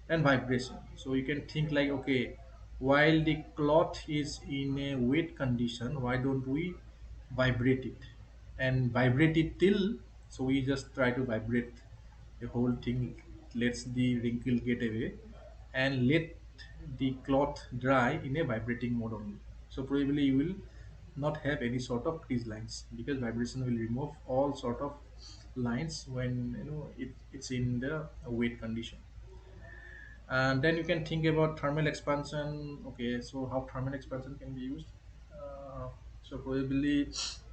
Speaker 1: and vibration, so you can think like, okay, while the cloth is in a wet condition, why don't we vibrate it and vibrate it till, so we just try to vibrate the whole thing, lets the wrinkle get away, and let the cloth dry in a vibrating mode only. So probably you will not have any sort of crease lines, because vibration will remove all sort of lines when it's in the wet condition. And then you can think about thermal expansion. Okay, so how thermal expansion can be used? So probably,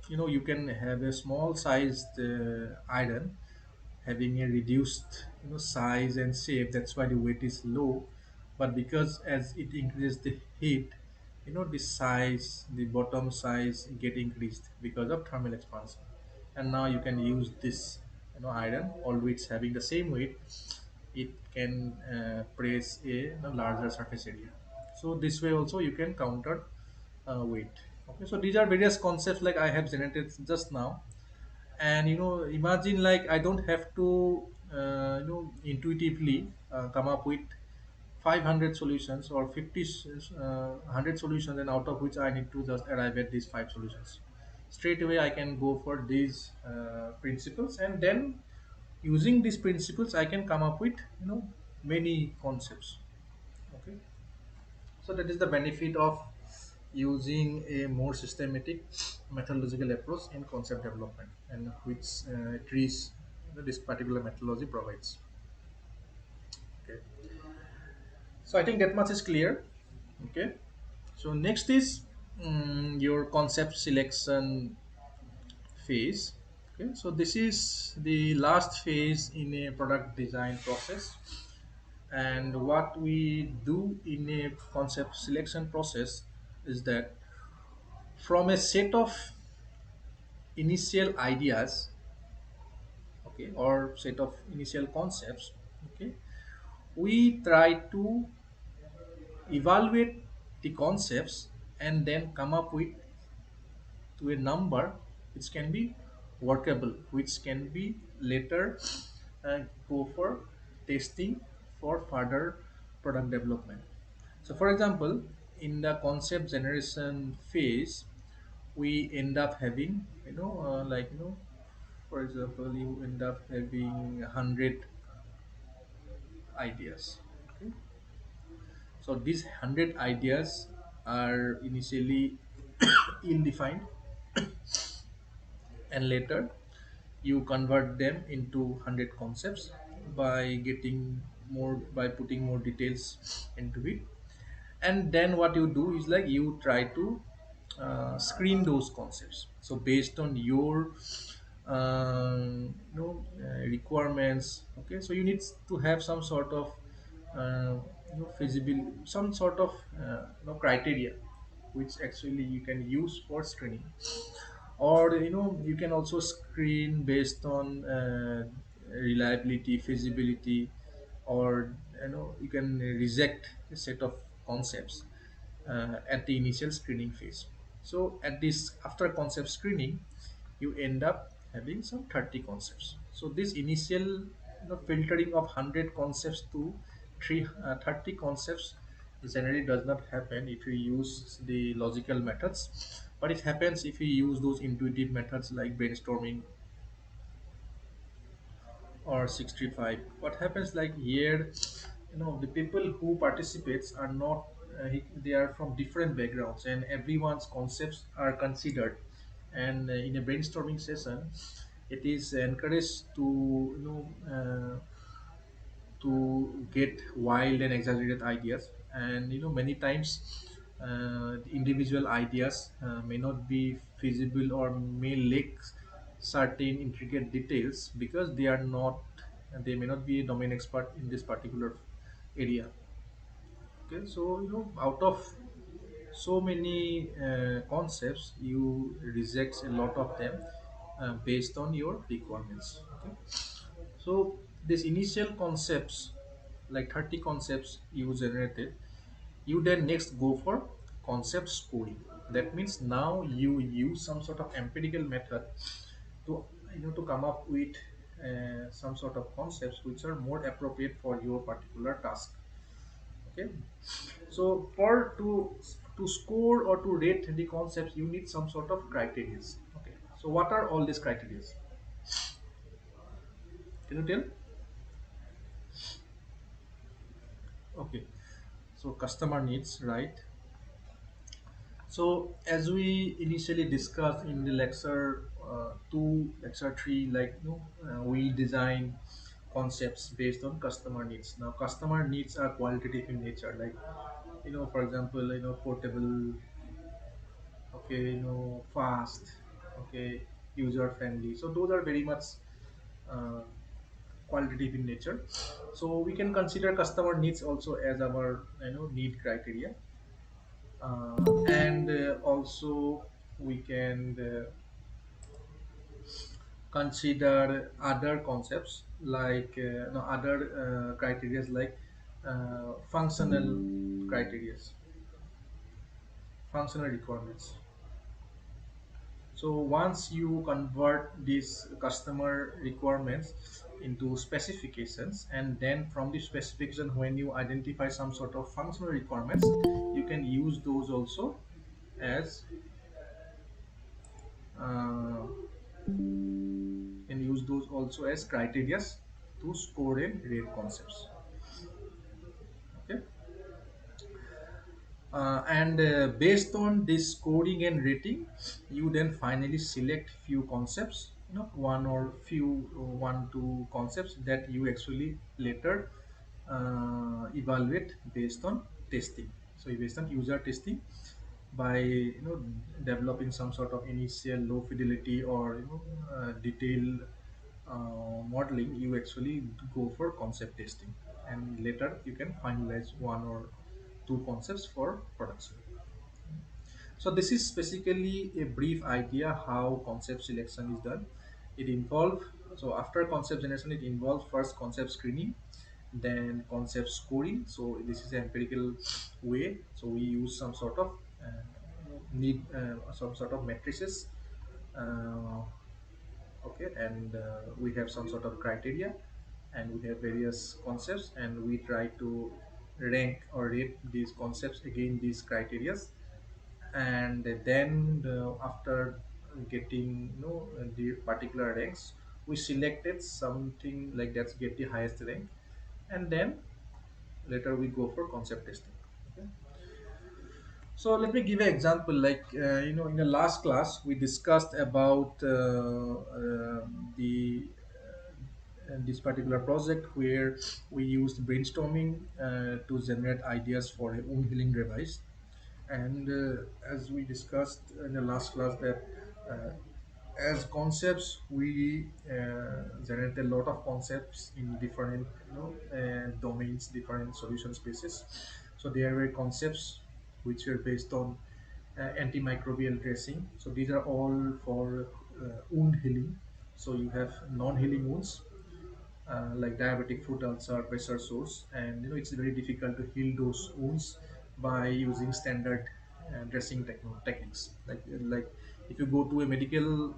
Speaker 1: you can have a small sized iron having a reduced size and shape. That's why the weight is low. But because as it increases the heat, the size, the bottom size get increased because of thermal expansion. And now you can use this iron, although it's having the same weight, it can press a larger surface area. So this way also you can counter weight. Okay, so these are various concepts like I have generated just now. And imagine like I don't have to intuitively come up with 500 solutions or 50 100 solutions, and out of which I need to just arrive at these five solutions. Straight away I can go for these principles, and then using these principles I can come up with many concepts. Okay, so that is the benefit of using a more systematic methodological approach in concept development, and which trees this particular methodology provides. Okay, so I think that much is clear. Okay, so next is your concept selection phase. Okay, so this is the last phase in a product design process. And what we do in a concept selection process is that from a set of initial ideas, okay, or set of initial concepts, okay, we try to evaluate the concepts and then come up with to a number which can be workable, which can be later go for testing for further product development. So for example, in the concept generation phase, we end up having for example, you end up having 100 ideas. Okay, so these 100 ideas are initially ill-defined, and later you convert them into 100 concepts by getting more, by putting more details into it. And then what you do is like you try to screen those concepts, so based on your requirements. Okay, so you need to have some sort of feasible, some sort of criteria which actually you can use for screening. Or you can also screen based on reliability, feasibility, or you can reject a set of concepts at the initial screening phase. So at this, after concept screening, you end up having some 30 concepts. So this initial filtering of 100 concepts to 30 concepts generally does not happen if you use the logical methods, but it happens if you use those intuitive methods like brainstorming or 65. What happens like here, the people who participates are not they are from different backgrounds, and everyone's concepts are considered. And in a brainstorming session, it is encouraged to get wild and exaggerated ideas. And many times the individual ideas may not be feasible or may lack certain intricate details, because they may not be a domain expert in this particular area. Okay, so out of so many concepts, you reject a lot of them based on your requirements. Okay, so these initial concepts, like 30 concepts you generated, you then next go for concept scoring. That means now you use some sort of empirical method to, to come up with some sort of concepts which are more appropriate for your particular task. Okay, so for to score or to rate the concepts, you need some sort of criteria. Okay, so what are all these criteria? Can you tell? Okay, so customer needs, right? So as we initially discussed in the lecture 2, lecture 3, like, we design concepts based on customer needs. Now customer needs are qualitative in nature, like, for example, portable, okay, fast, okay, user friendly. So those are very much uh, qualitative in nature. So we can consider customer needs also as our, need criteria. And also we can consider other concepts like, no, other criteria like functional criteria, functional requirements. So once you convert these customer requirements into specifications, and then from the specification, when you identify some sort of functional requirements, you can use those also as uh, criteria to score and rate concepts. Okay, and based on this scoring and rating, you then finally select few concepts, one or few, one two concepts that you actually later evaluate based on testing. So based on user testing, by developing some sort of initial low fidelity or detailed modeling, you actually go for concept testing, and later you can finalize one or two concepts for production. So this is basically a brief idea how concept selection is done. It involves, so after concept generation, it involves first concept screening, then concept scoring. So this is an empirical way. So we use some sort of need some sort of matrices. Uh, okay, and we have some sort of criteria, and we have various concepts, and we try to rank or rate these concepts against these criteria. And then after getting the particular ranks, we selected something like that's get the highest rank, and then later we go for concept testing. Okay, so let me give an example, like, in the last class we discussed about the this particular project where we used brainstorming to generate ideas for a wound healing device. And as we discussed in the last class, that as concepts we generate a lot of concepts in different domains, different solution spaces. So there were concepts which were based on antimicrobial dressing. So these are all for wound healing. So you have non-healing wounds, like diabetic foot ulcer, pressure sores, and it's very difficult to heal those wounds by using standard dressing techniques. Like if you go to a medical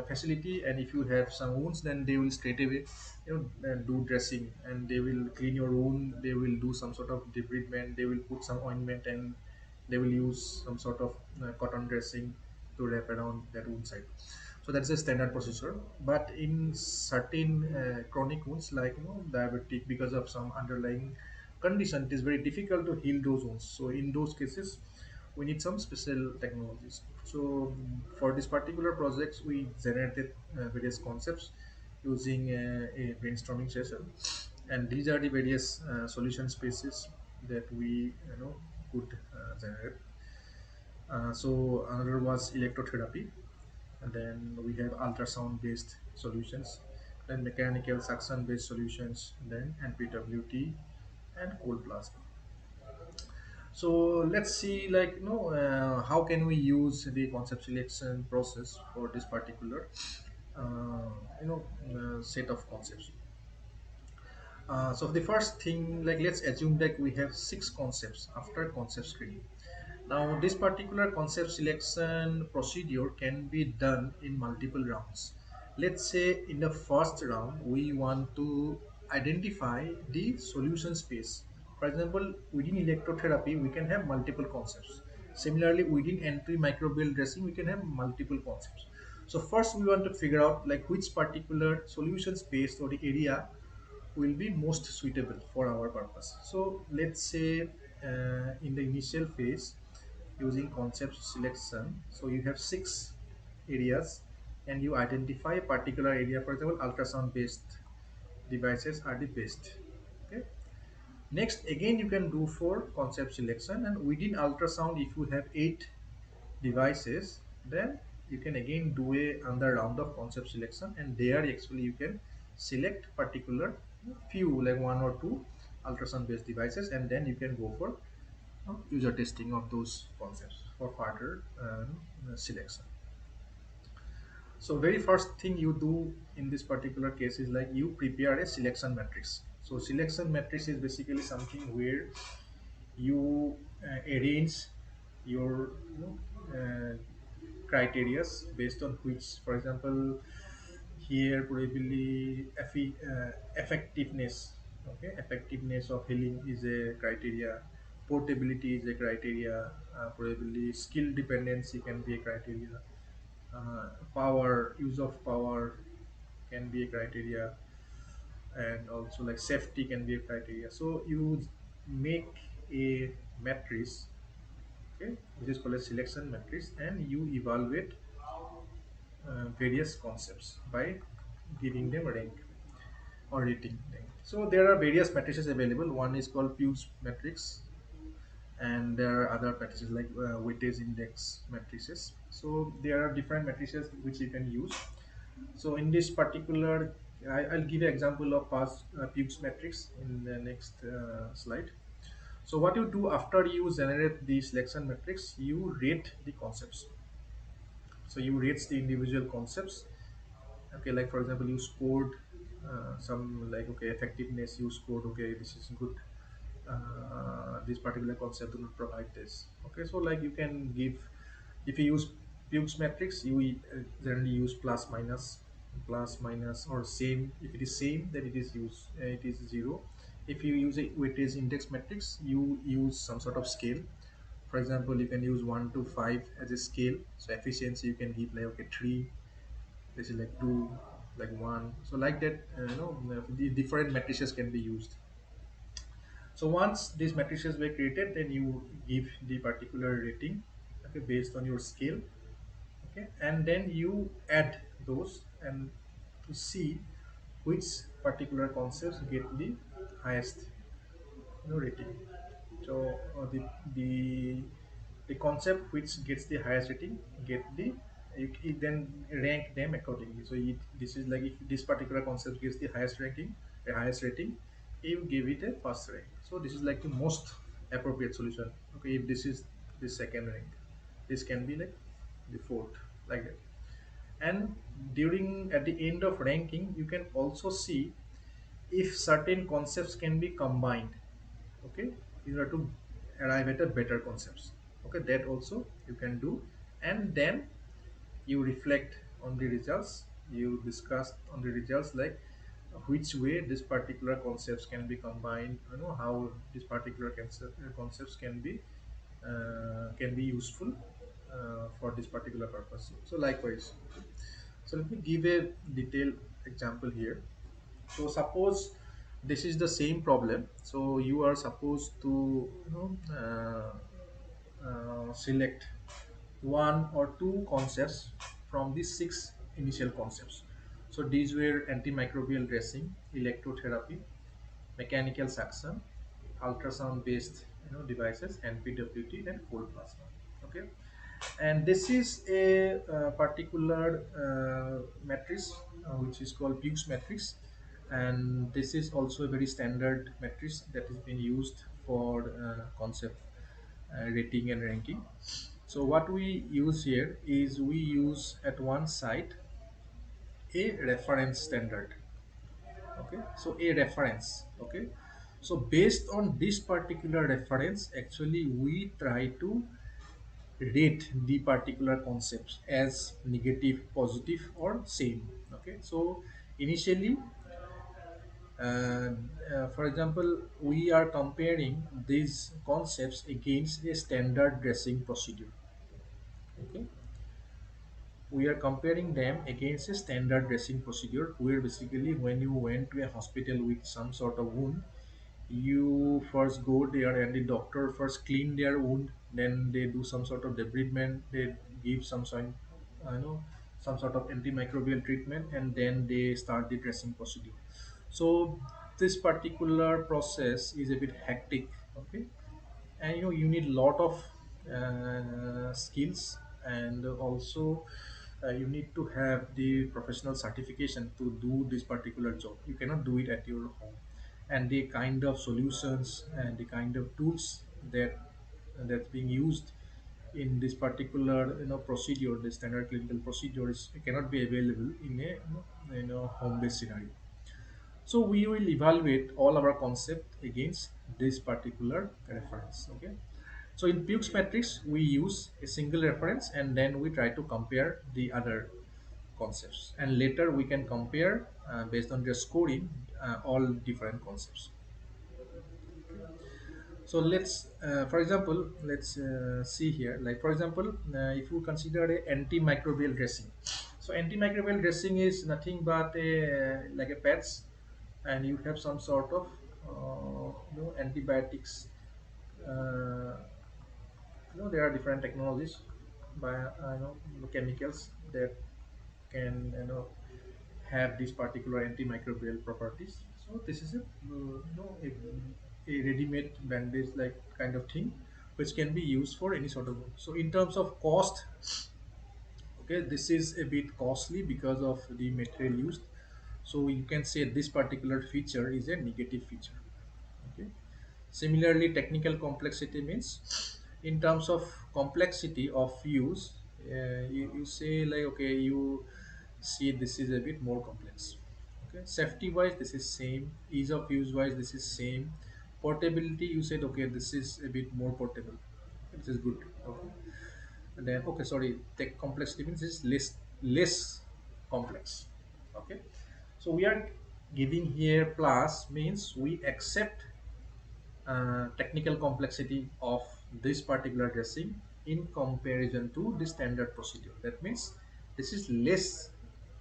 Speaker 1: facility, and if you have some wounds, then they will straight away do dressing, and they will clean your wound. They will do some sort of debridement. They will put some ointment, and they will use some sort of cotton dressing to wrap around that wound site. So that's a standard procedure. But in certain chronic wounds, like diabetic, because of some underlying condition, it is very difficult to heal those wounds. So in those cases, we need some special technologies. So for this particular projects, we generated various concepts using a brainstorming session, and these are the various solution spaces that we could generate. So another was electrotherapy, and then we have ultrasound based solutions, then mechanical suction based solutions, then NPWT and cold plasma. So let's see, like, how can we use the concept selection process for this particular uh, set of concepts. So the first thing, like, let's assume that we have six concepts after concept screening. Now, this particular concept selection procedure can be done in multiple rounds. Let's say in the first round, we want to identify the solution space. For example, within electrotherapy, we can have multiple concepts. Similarly, within antimicrobial dressing, we can have multiple concepts. So first, we want to figure out like which particular solution space or the area will be most suitable for our purpose. So let's say in the initial phase, using concept selection, so you have six areas and you identify a particular area. For example, ultrasound based devices are the best. Okay. Next, again, you can do for concept selection, and within ultrasound, if you have eight devices, then you can again do a another round of concept selection, and there actually you can select particular few, like one or two ultrasound based devices, and then you can go for user testing of those concepts for further selection. So very first thing you do in this particular case is like you prepare a selection matrix. So selection matrix is basically something where you arrange your criterias based on which, for example, here probably effectiveness. Okay, effectiveness of healing is a criteria, portability is a criteria, probably skill dependency can be a criteria, power, use of power can be a criteria, and also like safety can be a criteria. So you make a matrix, okay, which is called a selection matrix, and you evaluate various concepts by giving them a rank or rating rank. So there are various matrices available. One is called Pew's matrix, and there are other matrices like weightage index matrices. So there are different matrices which you can use. So in this particular, I'll give an example of past Pew's matrix in the next slide. So what you do after you generate the selection matrix, you rate the concepts. So you rate the individual concepts. Okay, like for example, you scored some, like, okay, effectiveness, you scored, okay, this is good, this particular concept do not provide this. Okay, so like you can give, if you use Pugh's matrix, you generally use plus minus or same. If it is same, then it is use it is zero. If you use a weightage index matrix, you use some sort of scale. For example, you can use 1 to 5 as a scale. So efficiency you can give like, okay, 3, this is like 2, like 1. So like that, the different matrices can be used. So once these matrices were created, then you give the particular rating, okay, based on your scale, okay, and then you add those and to see which particular concepts get the highest rating. So the concept which gets the highest rating get the, you then rank them accordingly. So this is like if this particular concept gets the highest ranking, the highest rating, you give it a first rank. So this is like the most appropriate solution. Okay, if this is the second rank, this can be like the fourth, like that. And during at the end of ranking, you can also see if certain concepts can be combined, okay, in order to arrive at a better concepts. Okay, that also you can do, and then you reflect on the results, you discuss on the results, like which way this particular concepts can be combined, how this particular concepts can be useful for this particular purpose. So likewise, so let me give a detailed example here. So suppose this is the same problem. So you are supposed to select one or two concepts from these six initial concepts. So these were antimicrobial dressing, electrotherapy, mechanical suction, ultrasound based devices, NPWT, and cold plasma. Okay, and this is a particular matrix which is called Pugh's matrix, and this is also a very standard matrix that is being used for concept rating and ranking. So what we use here is we use at one side a reference standard. Okay, so a reference. Okay, so based on this particular reference, actually we try to rate the particular concepts as negative, positive, or same. Okay, so initially, for example, we are comparing these concepts against a standard dressing procedure. Okay, we are comparing them against a standard dressing procedure, where basically when you went to a hospital with some sort of wound, you first go there and the doctor first clean their wound, then they do some sort of debridement, they give some sort, some sort of antimicrobial treatment, and then they start the dressing procedure. So this particular process is a bit hectic. Okay, and you need a lot of skills, and also you need to have the professional certification to do this particular job. You cannot do it at your home, and the kind of solutions and the kind of tools that's being used in this particular procedure, the standard clinical procedure, is cannot be available in a home based scenario. So we will evaluate all our concept against this particular reference. Okay. So in Puke's matrix, we use a single reference and then we try to compare the other concepts. And later we can compare based on their scoring all different concepts. So for example, let's see here. Like for example, if you consider a antimicrobial dressing. So antimicrobial dressing is nothing but like a pets, and you have some sort of antibiotics. Uh, there are different technologies by chemicals that can have this particular antimicrobial properties. So this is a ready-made bandage like kind of thing, which can be used for any sort of. So in terms of cost, okay, this is a bit costly because of the material used. So you can say this particular feature is a negative feature. Okay. Similarly, technical complexity means in terms of complexity of use, you say like, okay, you see this is a bit more complex. Okay, safety wise this is same, ease of use wise this is same, portability you said okay this is a bit more portable, this is good. Okay, and then okay, sorry, tech complexity means it's less complex. Okay, so we are giving here plus means we accept technical complexity of this particular dressing in comparison to the standard procedure. That means this is less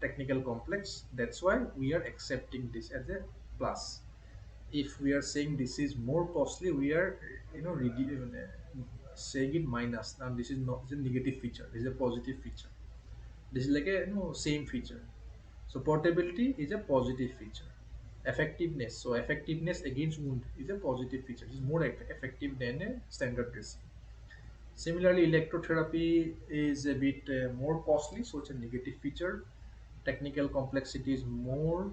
Speaker 1: technical complex. That's why we are accepting this as a plus. If we are saying this is more costly, we are saying it minus. Now this is not, this is a negative feature. This is a positive feature. This is like a same feature. So portability is a positive feature. Effectiveness. So effectiveness against wound is a positive feature. It is more effective than a standard dressing. Similarly, electrotherapy is a bit more costly, so it's a negative feature. Technical complexity is more,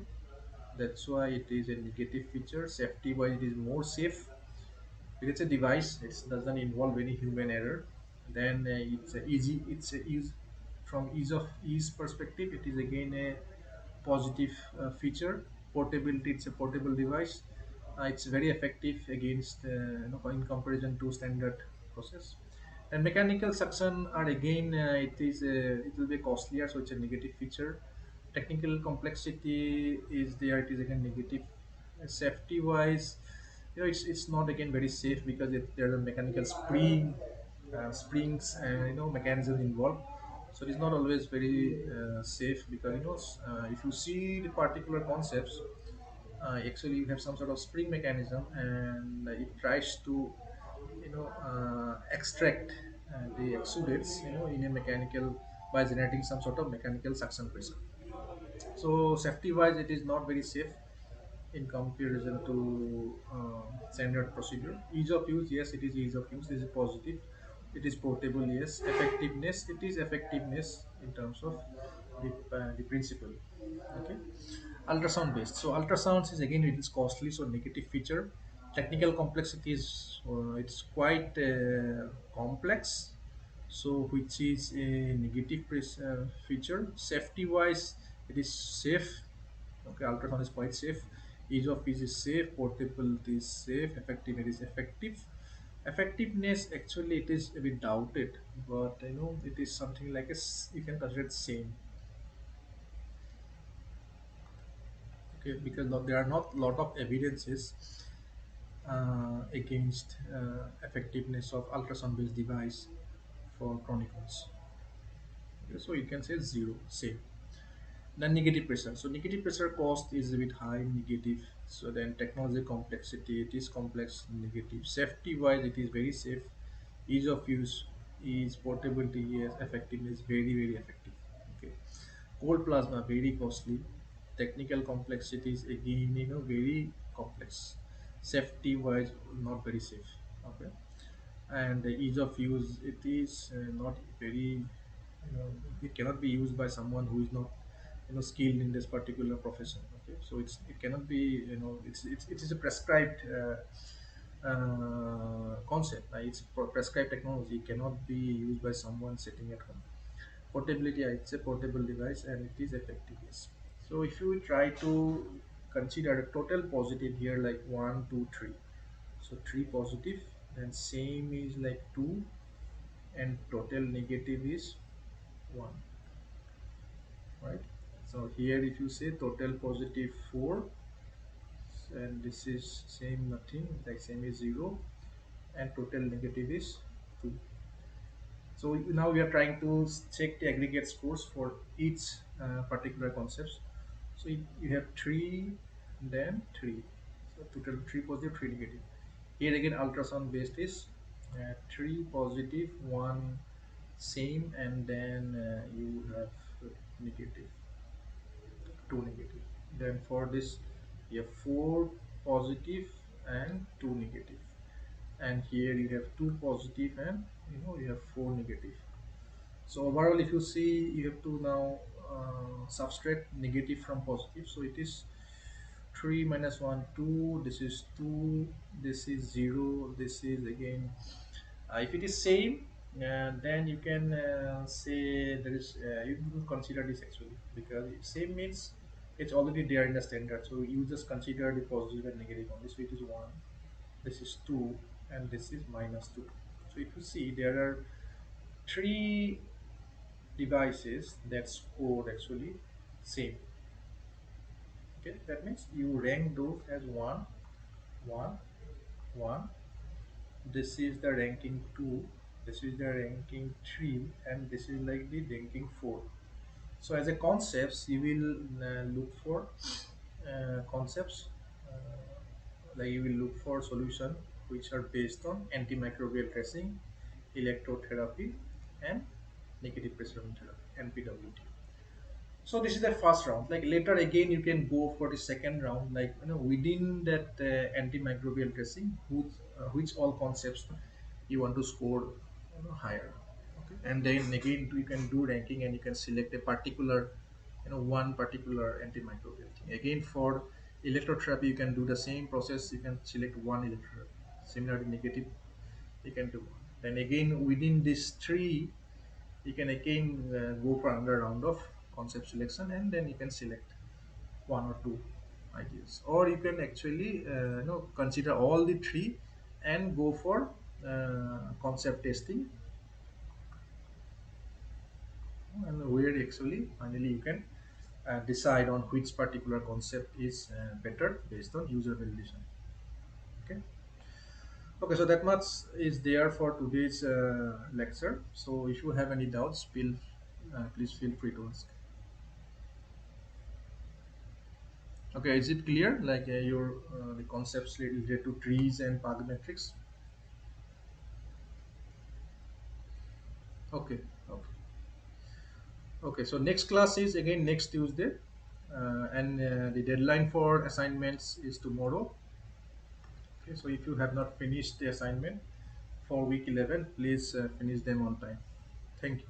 Speaker 1: that's why it is a negative feature. Safety wise, it is more safe. If it's a device, it doesn't involve any human error. Then it's a easy. It's a ease from ease perspective. It is again a positive feature. Portability. It's a portable device. It's very effective against in comparison to standard process. And mechanical suction are again it will be costlier, so it's a negative feature. Technical complexity is there. It is again negative. Safety wise, it's not again very safe because there's a mechanical springs and mechanism involved, so it's not always very safe because if you see the particular concepts, actually you have some sort of spring mechanism and it tries to extract the exudates in a mechanical by generating some sort of mechanical suction pressure. So safety wise it is not very safe in comparison to standard procedure. Ease of use, yes, it is ease of use. This is positive. It is portable, yes. Effectiveness, it is effectiveness in terms of the principle. Okay. Ultrasound based. So ultrasounds is again it is costly, so negative feature. Technical complexity is it's quite complex, so which is a negative feature. Safety wise, it is safe. Okay, ultrasound is quite safe. Ease of use is safe. Portability is safe. Effectiveness is effective. Effectiveness, actually, it is a bit doubted, but it is something like you can consider it same. Okay, because there are not lot of evidences against effectiveness of ultrasound based device for chronic wounds. Okay, so you can say zero, same. Then negative pressure. So negative pressure cost is a bit high, negative. So then technology complexity, it is complex, negative. Safety wise, it is very safe. Ease of use is portability, yes, effectiveness, very, very effective. Okay. Cold plasma, very costly. Technical complexities, again, very complex. Safety wise, not very safe. Okay. And the ease of use, it is not very, it cannot be used by someone who is not skilled in this particular profession. Okay, so it cannot be, it is a prescribed concept. It's prescribed technology, it cannot be used by someone sitting at home. Portability, it's a portable device and it is effective, yes. So if you try to consider a total positive here, like 1 2 3, so 3 positive, then same is like 2, and total negative is 1, right? So here if you say total positive 4, and this is same nothing, like same is 0, and total negative is 2. So now we are trying to check the aggregate scores for each particular concepts. So you have 3, then 3. So total 3 positive, 3 negative. Here again ultrasound based is 3 positive, 1 same, and then you have negative, 2 negative. Then for this you have 4 positive and 2 negative, and here you have 2 positive and you have 4 negative. So overall, if you see, you have to now subtract negative from positive. So it is 3 minus 1 2, this is 2, this is 0, this is again if it is same, then you can say there is you can consider this actually, because same means it's already there in the standard, so you just consider the positive and negative only. So it is 1, this is 2, and this is minus 2. So if you see, there are 3 devices that scored actually same. Okay, that means you rank those as 1 1 1. This is the ranking 2, this is the ranking 3, and this is like the ranking 4. So as a concepts, you will look for concepts, uh, like you will look for solution which are based on antimicrobial dressing, electrotherapy, and negative pressure wound therapy, NPWT. So this is the first round. Like later again, you can go for the second round. Like within that antimicrobial dressing, which all concepts you want to score higher. Okay, and then again you can do ranking and you can select a particular, one particular antimicrobial thing. Again for electrotherapy, you can do the same process. You can select one electrotherapy. Similarly, negative, you can do one. Then again within these three, you can again go for another round of concept selection, and then you can select one or two ideas, or you can actually consider all the three and go for concept testing, and where actually finally you can decide on which particular concept is better based on user validation. Okay. Okay, so that much is there for today's lecture. So if you have any doubts, please feel free to ask. Okay, is it clear? Like your the concepts related to trees and path metrics? Okay, okay, okay. So next class is again next Tuesday, and the deadline for assignments is tomorrow. Okay, so if you have not finished the assignment for week 11, please finish them on time. Thank you.